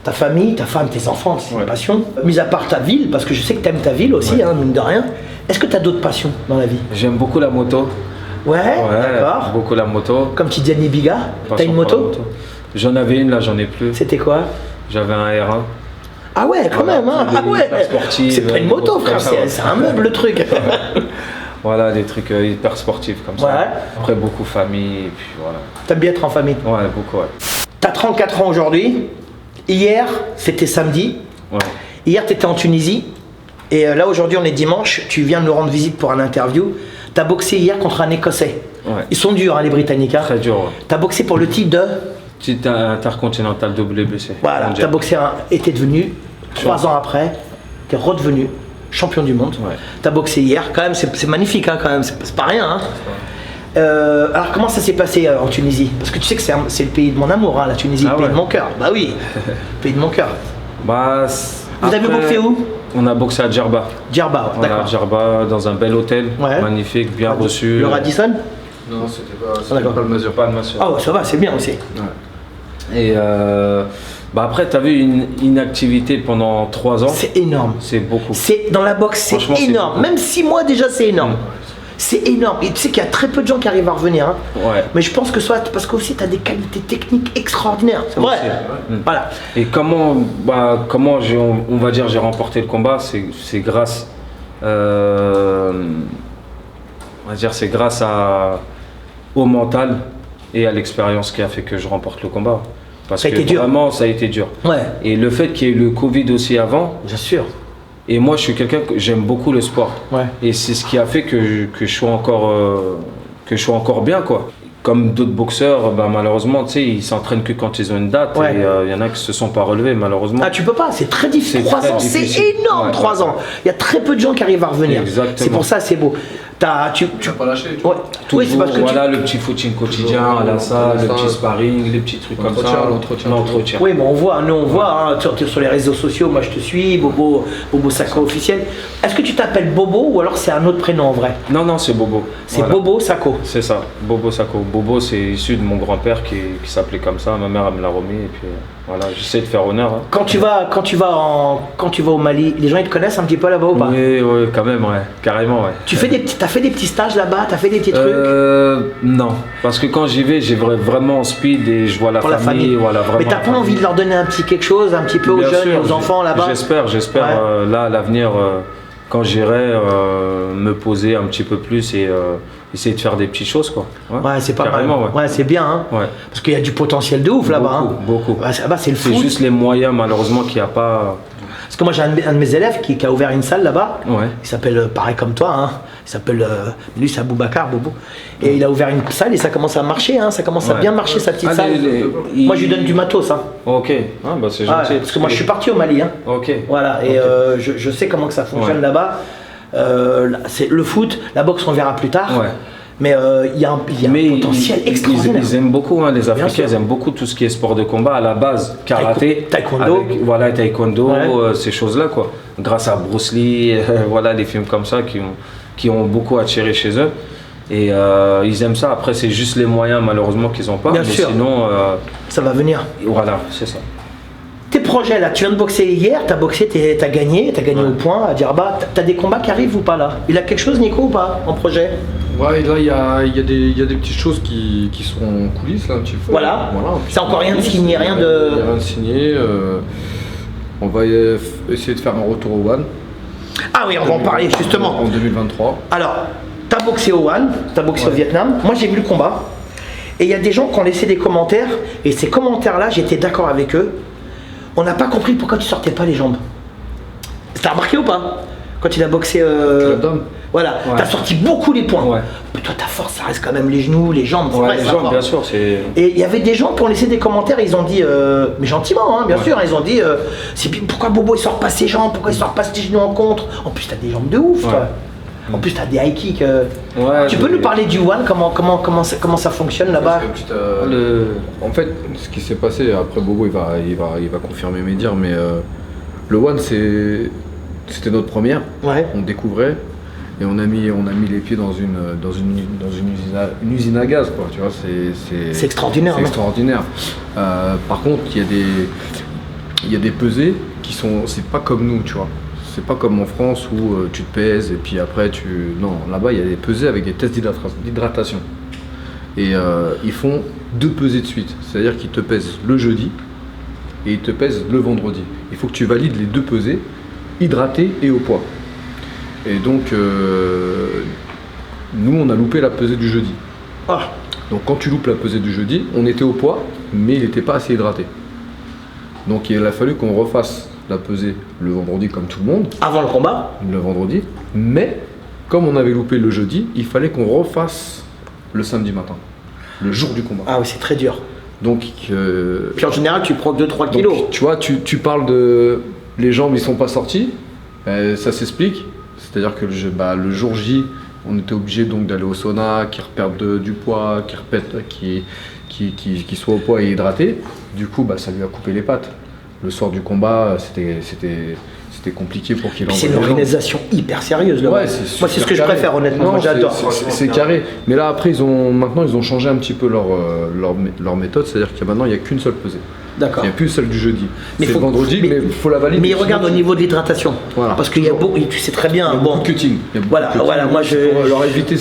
ta famille, ta femme, tes enfants, c'est une passion, mis à part ta ville, parce que je sais que tu aimes ta ville aussi, hein, mine de rien, est-ce que tu as d'autres passions dans la vie? J'aime beaucoup la moto. Ouais, d'accord. Beaucoup la moto. Comme tu dis Gianni Biga, t'as une moto? J'en avais une, là j'en ai plus. C'était quoi? J'avais un R1. Ah ouais, quand même, hein. Ah ouais. C'est pas une moto, frère, c'est un meuble le truc. Voilà, des trucs hyper sportifs comme ça. Ouais. Après, beaucoup famille, et puis voilà. T'aimes bien être en famille? Ouais, beaucoup, ouais. T'as 34 ans aujourd'hui. Hier, c'était samedi. Ouais. Hier, t'étais en Tunisie. Et là, aujourd'hui, on est dimanche. Tu viens de nous rendre visite pour un interview. T'as boxé hier contre un Écossais. Ouais. Ils sont durs, hein, les Britanniques. Hein. Très dur, ouais. T'as boxé pour le titre de? Titre intercontinental WBC. Voilà, t'as boxé et t'es devenu, 3 ans après, t'es redevenu champion du monde. Ouais. T'as boxé hier, quand même, c'est magnifique, hein, quand même, c'est pas rien. Hein. Alors, comment ça s'est passé en Tunisie? Parce que tu sais que c'est le pays de mon amour, hein, la Tunisie, le pays de mon cœur. Bah oui, le pays de mon cœur. Bah, vous avez boxé où? On a boxé à Djerba. Djerba, voilà, d'accord. Djerba, dans un bel hôtel, magnifique, bien reçu. Le Radisson? Non, c'était pas le Masur. Pas le Masur. Ah, ça va, c'est bien aussi. Ouais. Et après, tu as vu une inactivité pendant 3 ans. C'est énorme. C'est beaucoup. Dans la boxe, c'est énorme. Même 6 mois déjà, c'est énorme. C'est énorme. Et tu sais qu'il y a très peu de gens qui arrivent à revenir. Hein. Ouais. Mais je pense que parce qu'aussi tu as des qualités techniques extraordinaires. C'est vrai. Voilà. Et comment on va dire j'ai remporté le combat, c'est grâce au mental et à l'expérience qui a fait que je remporte le combat. Parce que vraiment ça a été dur. Ouais. Et le fait qu'il y ait eu le Covid aussi avant. Bien sûr. Et moi je suis quelqu'un que j'aime beaucoup le sport. Ouais. Et c'est ce qui a fait que je sois encore bien quoi. Comme d'autres boxeurs, malheureusement, tu sais, ils s'entraînent que quand ils ont une date. Ouais. Et il y en a qui se sont pas relevés, malheureusement. Ah, tu peux pas, c'est très difficile. 3 ans, c'est énorme, ouais, 3 ans. Il y a très peu de gens qui arrivent à revenir. Exactement. C'est pour ça, c'est beau. Tu n'as pas lâché. Ouais. Toujours, c'est parce que le petit footing quotidien à la salle, le petit sparring, les petits trucs comme ça. L'entretien. Oui, mais on voit, sur les réseaux sociaux, moi je te suis, Bobo Sacco officiel. Est-ce que tu t'appelles Bobo ou alors c'est un autre prénom en vrai? Non, c'est Bobo. C'est Bobo Sacco. C'est ça, Bobo Sacco. Bobo, c'est issu de mon grand-père qui s'appelait comme ça. Ma mère elle me l'a remis et puis voilà, j'essaie de faire honneur. Hein. Quand tu vas au Mali, les gens ils te connaissent un petit peu là-bas ou pas? Oui, quand même, ouais, carrément, ouais. T'as fait des petits stages là-bas, t'as fait des petits trucs? Non, parce que quand j'y vais, j'ai vraiment en speed et je vois la famille. Voilà, vraiment. Mais t'as pas envie de leur donner un petit quelque chose, un petit peu aux jeunes et aux enfants là-bas? J'espère. Ouais. Là, à l'avenir, quand j'irai me poser un petit peu plus et essayer de faire des petites choses, quoi. Ouais, c'est pas carrément, mal. Ouais, c'est bien, hein. Ouais. Parce qu'il y a du potentiel de ouf là-bas. Beaucoup. Là-bas, c'est le foot. C'est juste les moyens, malheureusement, qu'il n'y a pas. Parce que moi j'ai un de mes élèves qui a ouvert une salle là-bas. Ouais. Il s'appelle pareil comme toi, hein. Il s'appelle lui c'est Aboubacar Bobo. Et il a ouvert une salle et ça commence à marcher, hein. Ça commence à bien marcher sa petite salle. Moi je lui donne du matos, hein. Ok. C'est gentil. Parce que moi je suis parti au Mali, hein. Ok. Voilà. Et je sais comment que ça fonctionne là-bas. C'est le foot, la boxe on verra plus tard. Ouais. Mais il y a un potentiel extraordinaire. Ils aiment beaucoup, hein, les Africains, ils aiment beaucoup tout ce qui est sport de combat. À la base, karaté, taekwondo, taekwondo, ces choses-là, quoi. Grâce à Bruce Lee, voilà, des films comme ça qui ont beaucoup attiré chez eux. Et ils aiment ça. Après, c'est juste les moyens, malheureusement, qu'ils n'ont pas. Bien sûr. Sinon, ça va venir. Voilà, c'est ça. Tes projets là, tu viens de boxer hier, t'as boxé, t'as gagné au point à Djerba. T'as des combats qui arrivent ou pas là? Il a quelque chose, Nico, ou pas en projet? Ouais, là il y a des petites choses qui sont en coulisses là un petit peu. Voilà. C'est encore rien de signé, rien de. Rien de signé. On va essayer de faire un retour au One. Ah oui, on va en parler justement. En 2023. Alors, t'as boxé au One, t'as boxé au Vietnam. Moi j'ai vu le combat. Et il y a des gens qui ont laissé des commentaires. Et ces commentaires-là, j'étais d'accord avec eux. On n'a pas compris pourquoi tu sortais pas les jambes. T'as remarqué ou pas? Quand il a boxé. Voilà, t'as sorti beaucoup les poings. Ouais. Mais toi, ta force, ça reste quand même les genoux, les jambes. Ouais, les jambes, bien sûr. Et il y avait des gens qui ont laissé des commentaires, ils ont dit, mais gentiment, hein, bien sûr, ils ont dit, pourquoi Bobo il sort pas ses jambes, pourquoi il sort pas ses genoux en contre? En plus, t'as des jambes de ouf, toi. En plus, t'as des high kicks. Tu peux nous parler du One, comment ça fonctionne là-bas? En fait, ce qui s'est passé, après Bobo, il va confirmer mes dires, mais le One, c'était notre première. Ouais. On découvrait. Et on a mis les pieds dans une usine à gaz, quoi. Tu vois, c'est extraordinaire. C'est extraordinaire. Par contre, il y a des pesées qui sont, c'est pas comme nous, tu vois. C'est pas comme en France où tu te pèses et puis après non, là-bas il y a des pesées avec des tests d'hydratation. Et ils font 2 pesées de suite. C'est-à-dire qu'ils te pèsent le jeudi et ils te pèsent le vendredi. Il faut que tu valides les 2 pesées, hydraté et au poids. Et donc, nous, on a loupé la pesée du jeudi. Ah. Donc, quand tu loupes la pesée du jeudi, on était au poids, mais il n'était pas assez hydraté. Donc, il a fallu qu'on refasse la pesée le vendredi, comme tout le monde. Avant le combat? Le vendredi. Mais, comme on avait loupé le jeudi, il fallait qu'on refasse le samedi matin, le jour du combat. Ah oui, c'est très dur. Donc, puis en général, tu prends 2-3 kilos. Donc, tu vois, tu parles de les jambes, ils sont pas sortis. Ça s'explique. C'est-à-dire que le jour J, on était obligé donc d'aller au sauna, qui reperde du poids, qui soit au poids et hydraté. Du coup, ça lui a coupé les pattes. Le soir du combat, c'était compliqué pour qu'il envoie. C'est une organisation hyper sérieuse. Là. Ouais, moi, c'est ce que je préfère, honnêtement. Moi, j'adore. C'est carré. Mais là, après, maintenant, ils ont changé un petit peu leur méthode. C'est-à-dire que maintenant, il n'y a qu'une seule pesée. D'accord. Il n'y a plus celle du jeudi. Mais c'est le vendredi, mais il faut la valider. Mais regarde au niveau de l'hydratation. Voilà. Parce qu'il y a beaucoup, tu sais très bien. Il y a beaucoup de cutting. Voilà, moi je. Pour leur éviter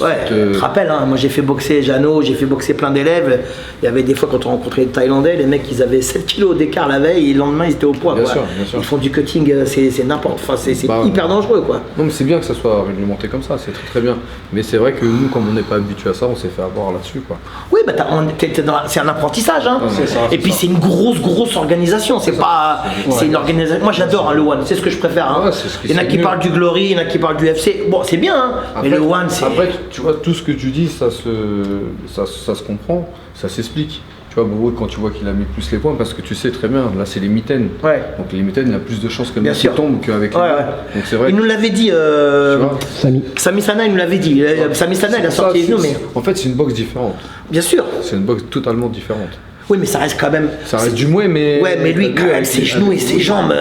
Ouais, tu te rappelles, hein, moi j'ai fait boxer Jeannot, j'ai fait boxer plein d'élèves. Il y avait des fois quand on rencontrait les Thaïlandais, les mecs ils avaient 7 kilos d'écart la veille et le lendemain ils étaient au poids. Bien quoi. sûr. Ils font du cutting, c'est n'importe. Enfin, c'est hyper dangereux quoi. Non mais c'est bien que ça soit réglementé comme ça, c'est très très bien. Mais c'est vrai que nous, comme on n'est pas habitué à ça, on s'est fait avoir là-dessus quoi. Oui, bah c'est un apprentissage. Hein. Et puis c'est une grosse organisation. C'est pas. C'est une organisation. Moi j'adore hein, le One, c'est ce que je préfère. Hein. Il y en a qui parlent du Glory, il y en a qui parlent du FC. Bon, c'est bien, hein, après, mais le One c'est. Après, tu vois, tout ce que tu dis, ça se comprend, ça s'explique. Tu vois, Bobo, quand tu vois qu'il a mis plus les points, parce que tu sais très bien, là c'est les mitaines. Ouais. Donc les mitaines, il y a plus de chances que le Bien mec sûr. tombe qu'avec les Ouais. Donc c'est vrai. Il nous l'avait dit, Sami Sana, il nous l'avait dit. Sami Sana, il a sorti les genoux, mais. En fait, c'est une boxe différente. Bien sûr. C'est une boxe totalement différente. Oui, mais ça reste quand même. Ça reste du mouet, mais. Ouais, mais lui, quand même, ses genoux et ses jambes.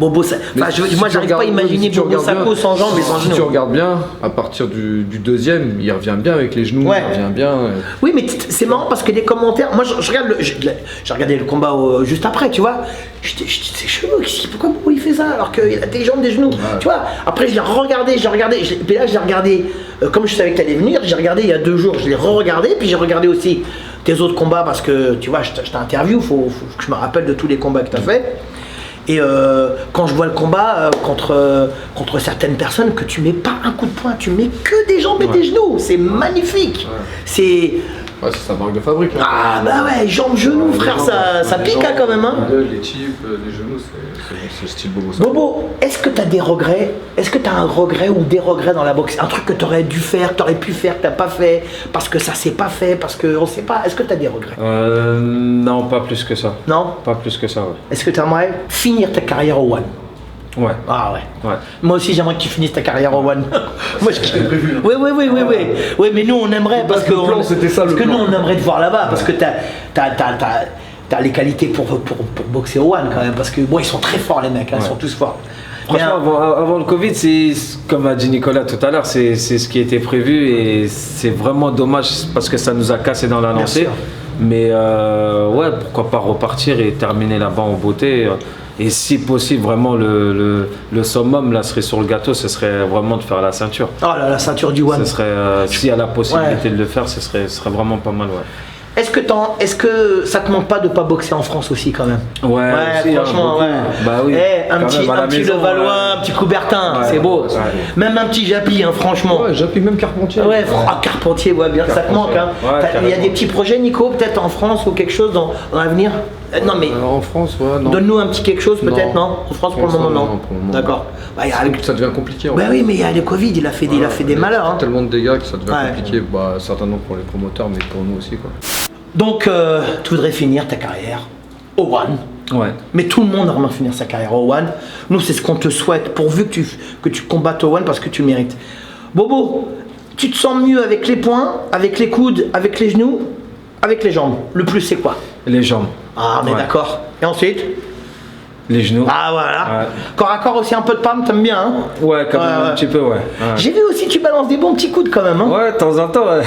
Bobo, moi, j'arrive pas à imaginer Bobo Sacco sans jambes et sans genoux. Si tu regardes bien, à partir du deuxième, il revient bien avec les genoux, Ouais. il revient bien. Oui, mais c'est marrant parce que les commentaires. Moi, j'ai regardé le combat juste après, tu vois. Je dis, c'est chelou, pourquoi Bobo il fait ça alors qu'il a des jambes, des genoux, tu vois. Après, je l'ai regardé. Puis là, j'ai regardé, comme je savais que tu allais venir, j'ai regardé il y a 2 jours, je l'ai re-regardé, puis j'ai regardé aussi tes autres combats parce que tu vois, je t'interview, faut que je me rappelle de tous les combats que tu as fait. Et quand je vois le combat contre certaines personnes, que tu mets pas un coup de poing, tu mets que des jambes et des genoux, c'est magnifique. C'est. Ouais, c'est sa marque de fabrique. Là. Ah bah ouais, jambes, genoux, frère, ça pique hein, quand même. Hein. Les chips, les genoux, c'est style Bobo. Bobo, est-ce que tu as des regrets? Est-ce que tu as un regret ou des regrets dans la boxe? Un truc que tu aurais dû faire, que tu aurais pu faire, que tu n'as pas fait, parce que ça s'est pas fait, parce qu'on sait pas. Est-ce que tu as des regrets? Non, pas plus que ça. Non? Pas plus que ça, ouais. Est-ce que tu aimerais finir ta carrière au One? Ouais. Ah ouais. Ouais. Moi aussi j'aimerais que tu finisses ta carrière au One. Moi je prévu. Oui. Oui, mais nous on aimerait parce que nous on aimerait te voir là-bas parce que t'as les qualités pour boxer au One quand même parce que bon ils sont très forts les mecs, hein, ils sont tous forts. Franchement, avant le Covid, c'est comme a dit Nicolas tout à l'heure, c'est ce qui était prévu et c'est vraiment dommage parce que ça nous a cassé dans la lancée. Mais ouais, pourquoi pas repartir et terminer là-bas en beauté. Et si possible, vraiment le summum là serait sur le gâteau, ce serait vraiment de faire la ceinture. Oh là, la ceinture du One. Ce serait, s'il y a la possibilité de le faire, ce serait vraiment pas mal, ouais. Est-ce que ça te manque pas de pas boxer en France aussi quand même? Ouais, aussi, franchement, ouais. Bah oui. Un petit Levallois, un petit Coubertin, c'est beau. Ouais. Même un petit Japy, hein, franchement. Ouais, Japy, même Carpentier. Ouais, Carpentier, ouais, bien, ça te manque. Hein. Ouais, il y a des petits projets, Nico, peut-être en France ou quelque chose dans l'avenir? Non, mais. En France, ouais, non. Donne-nous un petit quelque chose, peut-être, non? En France, pour le moment, non. D'accord. Bah, ça devient compliqué. Bah oui, mais il y a le Covid, il a fait des malheurs. Hein. Tellement de dégâts que ça devient compliqué, bah, certainement pour les promoteurs, mais pour nous aussi, quoi. Donc, tu voudrais finir ta carrière au One. Ouais. Mais tout le monde aimerait finir sa carrière au One. Nous, c'est ce qu'on te souhaite, pourvu que tu combattes au One parce que tu le mérites. Bobo, tu te sens mieux avec les poings, avec les coudes, avec les genoux, avec les jambes. Le plus, c'est quoi? Les jambes. Ah, on est d'accord. Et ensuite? Les genoux. Ah, voilà. Ouais. Corps à corps aussi, un peu de palme, t'aimes bien, hein? Ouais, quand même un petit peu, ouais. J'ai vu aussi, tu balances des bons petits coudes quand même, hein? Ouais, de temps en temps, ouais.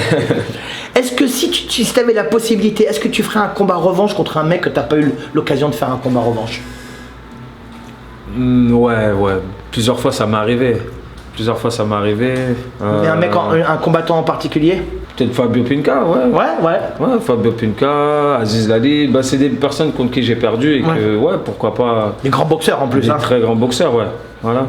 Est-ce que si tu avais la possibilité, est-ce que tu ferais un combat revanche contre un mec que t'as pas eu l'occasion de faire un combat revanche? Ouais. Plusieurs fois, ça m'est arrivé. Mais un combattant en particulier? Peut-être Fabio Pinca, ouais. Ouais, Fabio Pinca, Aziz Lali, bah, c'est des personnes contre qui j'ai perdu et que, ouais, pourquoi pas. Des grands boxeurs en plus, des très grands boxeurs, ouais. Voilà.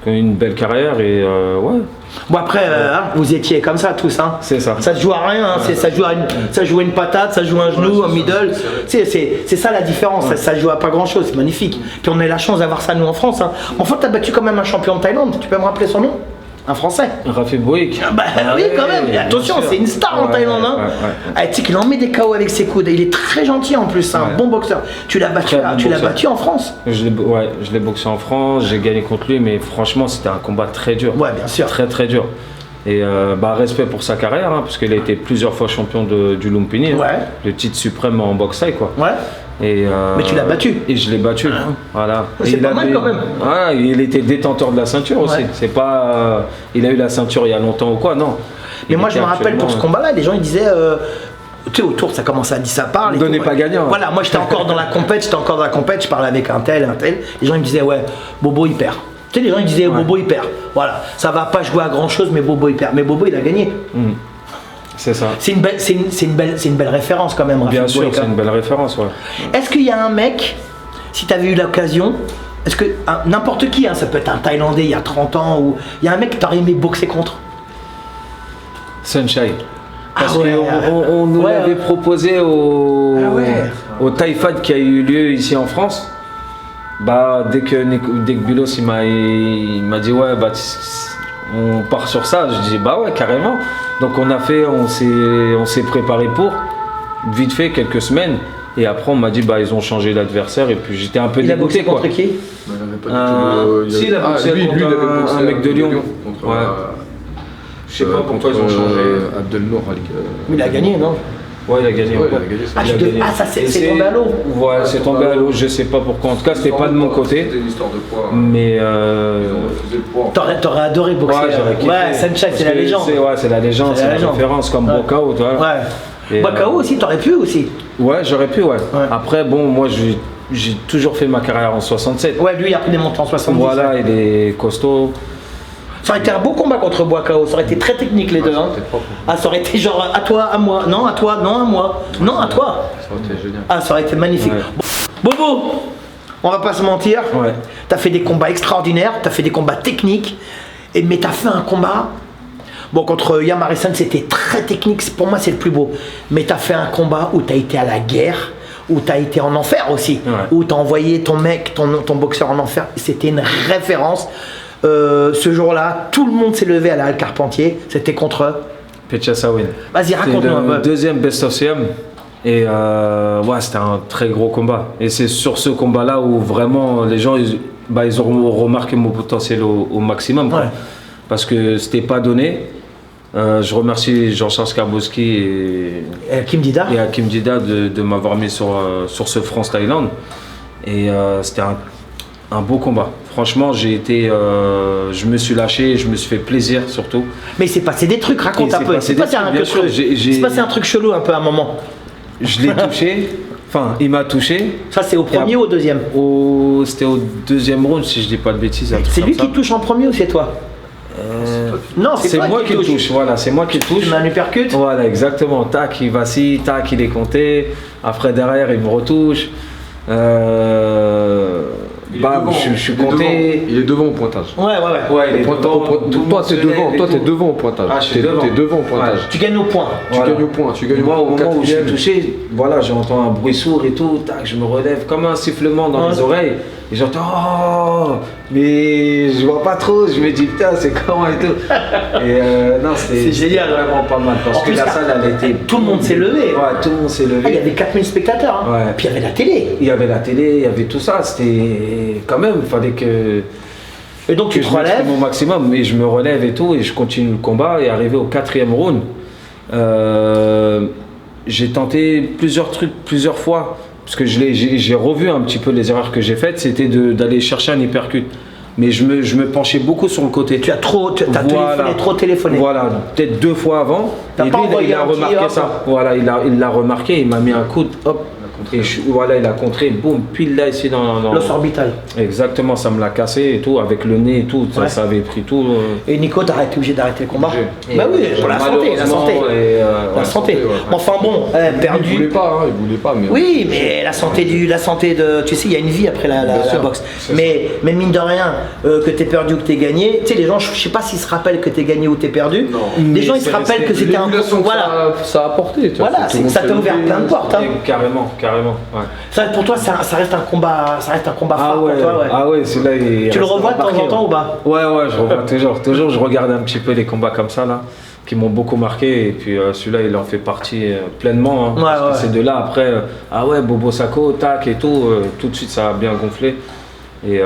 Qui ont une belle carrière et, ouais. Bon, après, vous étiez comme ça tous, hein. C'est ça. Ça se joue à rien, hein. Ça joue à une patate, ça joue à un genou, un middle. C'est ça la différence, ça joue à pas grand chose, c'est magnifique. Puis on a la chance d'avoir ça nous en France. Hein. Enfin, t'as battu quand même un champion de Thaïlande, tu peux me rappeler son nom? Un Français. Rafik Bouik. Bah oui, quand même. Et attention, c'est une star en Thaïlande. Hein. Ah, tu sais qu'il en met des KO avec ses coudes. Il est très gentil en plus, c'est un bon boxeur. Tu l'as battu en France? Je l'ai boxé en France, j'ai gagné contre lui, mais franchement, c'était un combat très dur. Ouais, bien sûr. Très, très dur. Et respect pour sa carrière, hein, parce qu'il a été plusieurs fois champion du Lumpini. Hein, le titre suprême en boxe thaï, quoi. Ouais. Et, mais tu l'as battu. Et je l'ai battu. Voilà. C'est pas mal quand même. Ouais, il était détenteur de la ceinture aussi. C'est pas. Il a eu la ceinture il y a longtemps ou quoi, non. Mais moi je me rappelle pour ce combat-là, les gens ils disaient Tu sais, autour, ça commence à dire, ça parle. On n'est pas gagnant. Voilà, moi j'étais encore dans la compète, je parlais avec un tel. Les gens ils me disaient, ouais, Bobo il perd. Tu sais, les gens ils disaient, Bobo il perd. Voilà, ça va pas jouer à grand chose, mais Bobo il perd. Mais Bobo il a gagné. C'est ça. C'est une belle référence quand même. Bien sûr, c'est une belle référence, ouais. Est-ce qu'il y a un mec, si tu avais eu l'occasion, est-ce que n'importe qui, ça peut être un Thaïlandais il y a 30 ans, ou il y a un mec que tu aurais aimé boxer contre? Sunshine. Parce qu'on nous l'avait proposé au Thai Fight qui a eu lieu ici en France. Bah, dès que Bulos il m'a dit ouais, bah, on part sur ça, je dis bah ouais, carrément. Donc on s'est préparé pour vite fait quelques semaines. Et après on m'a dit bah ils ont changé l'adversaire et puis j'étais un peu dégoûté quoi. Il a boxé contre qui? Si, il a boxé contre un mec de Lyon. Je sais pas pourquoi ils ont changé. Abdelnour. Mais il a gagné, non? Ouais, il a gagné. Ça c'est tombé à l'eau. Ouais, c'est tombé à l'eau, je sais pas pourquoi. En tout cas, c'était pas de mon côté. C'était une histoire de poids. Mais t'aurais adoré boxer. Ouais, Sunshine, c'est la légende. Ouais, c'est la légende, c'est la référence comme Bokao, tu vois. Ouais. Bokao aussi, t'aurais pu aussi. Ouais, j'aurais pu, ouais. Après, bon, moi j'ai toujours fait ma carrière en 67. Ouais, lui il a pris des montants en 70. Voilà, il est costaud. Ça aurait été un beau combat contre Bokao, ça aurait été très technique les deux. Ça aurait été genre à toi, à moi, non à toi, non à moi, non à toi. Ça aurait été génial. Ça aurait été magnifique. Bobo, on va pas se mentir, t'as fait des combats extraordinaires, t'as fait des combats techniques, mais t'as fait un combat. Bon, contre Yamarisan, c'était très technique, pour moi c'est le plus beau. Mais t'as fait un combat où t'as été à la guerre, où t'as été en enfer aussi, où t'as envoyé ton mec, ton boxeur en enfer. C'était une référence. Ce jour-là, tout le monde s'est levé à la Halle Carpentier. C'était contre Pecha Sawin. Vas-y, raconte-moi. Le deuxième best of CM. Et c'était un très gros combat. Et c'est sur ce combat-là où vraiment les gens ils auront remarqué mon potentiel au maximum. Quoi. Parce que c'était pas donné. Je remercie Jean-Charles Skarbowski et Hakim Dida de m'avoir mis sur ce France-Thaïlande. Et c'était un beau combat. Franchement, je me suis lâché, je me suis fait plaisir surtout. Mais il s'est passé des trucs, raconte un peu. Il s'est passé un truc chelou un peu à un moment. Je l'ai touché, enfin il m'a touché. Ça c'est au premier ou au deuxième? C'était au deuxième round si je dis pas de bêtises. C'est lui qui touche en premier ou c'est toi? Non, c'est moi qui le touche. Voilà, c'est moi qui le touche. Tu m'as un uppercut? Voilà, exactement. Tac, il vacille, tac, il est compté. Après derrière, il me retouche. Je suis compté. Il est devant au pointage. Ouais, il est devant. Toi, t'es devant au pointage. T'es devant au pointage. Tu gagnes au point. Tu gagnes au point. Moi, au moment où j'ai touché, voilà, j'entends un bruit sourd et tout. Tac, je me relève comme un sifflement dans les oreilles. Et j'entends, oh, mais je vois pas trop. Je me dis, putain, c'est comment et tout. Et non, c'est génial. Vraiment pas mal. Parce que la salle, elle était. Tout le monde s'est levé. Ouais, tout le monde s'est levé. Il y avait 4000 spectateurs. Hein. Puis il y avait la télé. Il y avait la télé, il y avait tout ça. C'était quand même, il fallait que. Et donc tu te relèves au maximum. Et je me relève et tout. Et je continue le combat. Et arrivé au 4e round, j'ai tenté plusieurs trucs, plusieurs fois. Parce que j'ai revu un petit peu les erreurs que j'ai faites, c'était d'aller chercher un uppercut. Mais je me penchais beaucoup sur le côté. Tu as trop téléphoné. Voilà, peut-être 2 fois avant. Et lui, il a remarqué ça. Voilà, il l'a remarqué, il m'a mis un coup de hop. Et il a contré, boum, pile là ici dans l'os orbital. Exactement, ça me l'a cassé et tout, avec le nez et tout, ça avait pris tout. Et Nico, t'as été obligé d'arrêter le combat. Bah oui, pour la santé. La santé. Enfin bon, perdu. Il voulait pas. Mais oui, mais la santé de. Tu sais, il y a une vie après la boxe. Mais mine de rien, que t'es perdu ou que t'es gagné, tu sais, les gens, je sais pas s'ils se rappellent que t'es gagné ou t'es perdu. Les gens, ils se rappellent que c'était un. Voilà. Ça a apporté. Voilà, ça t'a ouvert plein de portes. Carrément. Ouais. Ça, pour toi, ça reste un combat phare pour toi, ouais. Ah ouais, c'est là. Tu le revois de temps en temps ou pas? Ouais, je revois toujours. Toujours, je regarde un petit peu les combats comme ça là, qui m'ont beaucoup marqué. Et puis celui-là, il en fait partie pleinement. Parce que c'est de là après. Bobo Sacco, tac et tout. Tout de suite, ça a bien gonflé. Et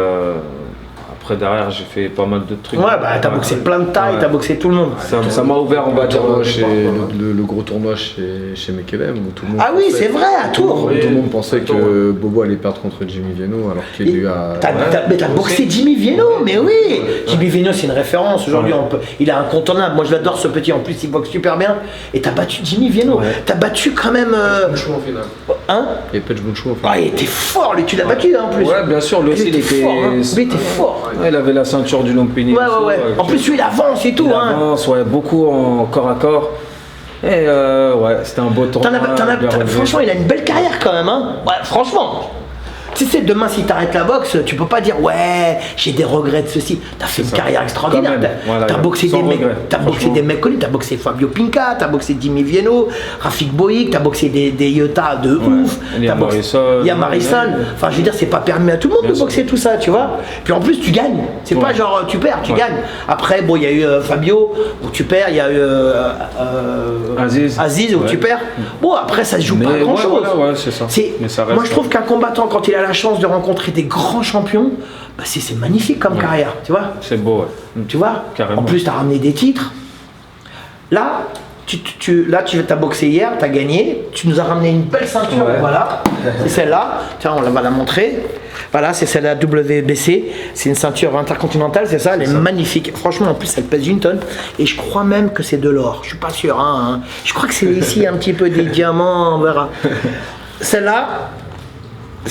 Après, derrière, j'ai fait pas mal de trucs. Ouais, bah t'as boxé plein de tailles, t'as boxé tout le monde. Ça m'a ouvert, on va dire. Le gros tournoi chez Mekebem où tout le monde. Ah oui, c'est vrai, à Tours. Tout le monde pensait que Bobo allait perdre contre Jimmy Vienno alors qu'il lui a. Mais t'as boxé Jimmy Vienno, mais oui. Jimmy Vienno, c'est une référence. Aujourd'hui, il est incontournable. Moi, je l'adore ce petit. En plus, il boxe super bien. Et t'as battu Jimmy Vienno. T'as battu quand même. Bouchou en finale. Hein? Et Petch Bouchou en finale. Ah, il était fort, lui. Tu l'as battu en plus. Ouais, bien sûr. Lui aussi, il était fort. Il était fort. Ouais, il avait la ceinture du long pini. Ouais. En plus, lui, il avance et tout. Il avance, ouais, beaucoup en corps à corps. Et ouais, c'était un beau tournoi. Franchement, il a une belle carrière quand même. Hein. Ouais, franchement. Tu sais, demain, si t'arrêtes la boxe, tu peux pas dire ouais, j'ai des regrets de ceci. T'as fait une carrière extraordinaire. T'as boxé des mecs connus. T'as boxé Fabio Pinca, t'as boxé Jimmy Vienno, Rafik Boïk, t'as boxé des Yota de ouf. Il y a Marison. Enfin, je veux dire, c'est pas permis à tout le monde de boxer tout ça, tu vois. Puis en plus, tu gagnes. C'est pas genre tu perds, tu gagnes. Après, bon, il y a eu Fabio où tu perds, il y a eu Aziz où tu perds. Bon, après, ça se joue pas à grand chose. Ouais, c'est ça. Moi, je trouve qu'un combattant, quand il a la chance de rencontrer des grands champions, bah c'est magnifique comme carrière, tu vois. C'est beau, ouais. Tu vois. Carrément. En plus, tu as ramené des titres. Là, tu as boxé hier, tu as gagné. Tu nous as ramené une belle ceinture, voilà. C'est celle-là. Tiens, on va la montrer. Voilà, c'est celle-là WBC. C'est une ceinture intercontinentale, c'est ça. Elle est magnifique. Franchement, en plus, elle pèse 1 tonne. Et je crois même que c'est de l'or. Je suis pas sûr. Hein. Je crois que c'est ici un petit peu des diamants. On verra. Celle-là,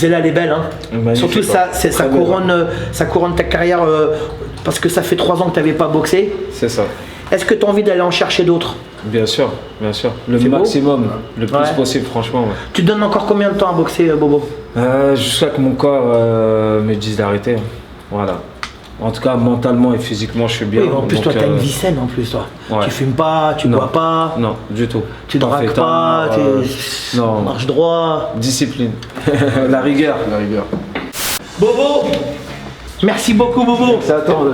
elle est belle, hein. Surtout ça couronne ta carrière parce que ça fait 3 ans que tu n'avais pas boxé. C'est ça. Est-ce que tu as envie d'aller en chercher d'autres? Bien sûr. Le maximum, le plus possible, franchement. Ouais. Tu te donnes encore combien de temps à boxer, Bobo? Jusqu'à que mon corps me dise d'arrêter. Voilà. En tout cas, mentalement et physiquement, je suis bien. Oui, en plus, toi, tu as une vie saine en plus, toi. Ouais. Tu fumes pas, tu bois pas. Non, du tout. Tu dragues pas, tu marches droit. Discipline. La rigueur. Bobo, merci beaucoup, Bobo. C'est à toi.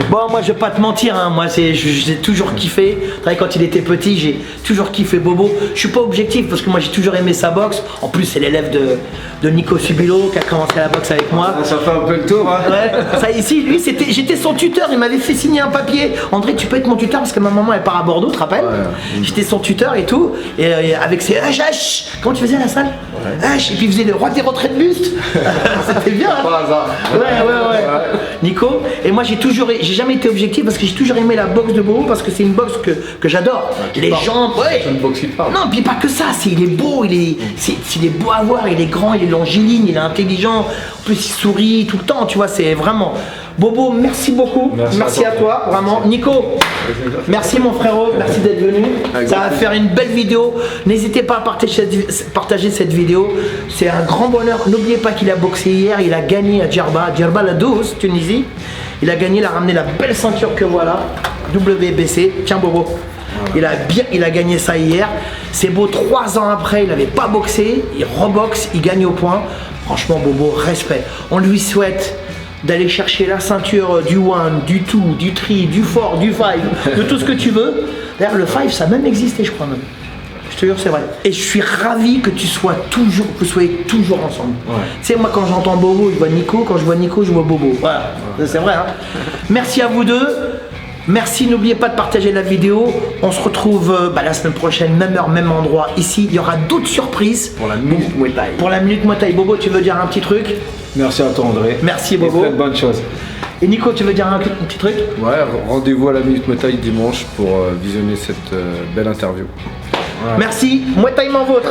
Bon, moi, je vais pas te mentir, hein. Moi, j'ai toujours kiffé. Quand il était petit, j'ai toujours kiffé Bobo. Je suis pas objectif parce que moi, j'ai toujours aimé sa boxe. En plus, c'est l'élève de Nico Subilo qui a commencé la boxe avec moi. Ça fait un peu le tour, hein. Ouais. Ça, ici, lui, j'étais son tuteur. Il m'avait fait signer un papier. André, tu peux être mon tuteur parce que ma maman, elle part à Bordeaux, tu te rappelles? J'étais son tuteur et tout. Et avec ses H. Comment tu faisais à la salle? H. Et puis, il faisait le roi des retraits de buste. C'était bien. Hein. Pas hasard. Ouais. Nico. Et moi, j'ai jamais été objectif parce que j'ai toujours aimé la boxe de Bobo parce que c'est une boxe que j'adore. Les jambes, c'est une boxe qui te parle. Non, puis pas que ça, il est beau, il est beau à voir, il est grand, il est longiligne, il est intelligent, en plus il sourit tout le temps, tu vois, c'est vraiment. Bobo, merci beaucoup, merci à toi, vraiment. Nico, merci mon frérot, merci d'être venu. Ça va faire une belle vidéo. N'hésitez pas à partager cette vidéo. C'est un grand bonheur. N'oubliez pas qu'il a boxé hier, il a gagné à Djerba la 12, Tunisie. Il a gagné, il a ramené la belle ceinture que voilà, WBC. Tiens Bobo, il a gagné ça hier. C'est beau, 3 ans après, il n'avait pas boxé, il reboxe, il gagne au point. Franchement Bobo, respect. On lui souhaite d'aller chercher la ceinture du 1, du 2, du 3, du 4, du 5, de tout ce que tu veux. D'ailleurs le 5, ça a même existé je crois même. Je te jure, c'est vrai. Et je suis ravi que vous soyez toujours ensemble. Tu sais, moi, quand j'entends Bobo, je vois Nico. Quand je vois Nico, je vois Bobo. Voilà, c'est vrai. Hein. Merci à vous deux. Merci, n'oubliez pas de partager la vidéo. On se retrouve la semaine prochaine, même heure, même endroit. Ici, il y aura d'autres surprises. Pour la Minute Muay Thai. Pour la Minute Muay Thai. Bobo, tu veux dire un petit truc? Merci à toi, André. Merci, Bobo. Et plein de bonnes choses. Et Nico, tu veux dire un petit truc? Ouais, rendez-vous à la Minute Muay Thai dimanche pour visionner cette belle interview. Merci, Muay Thai m'en vôtre.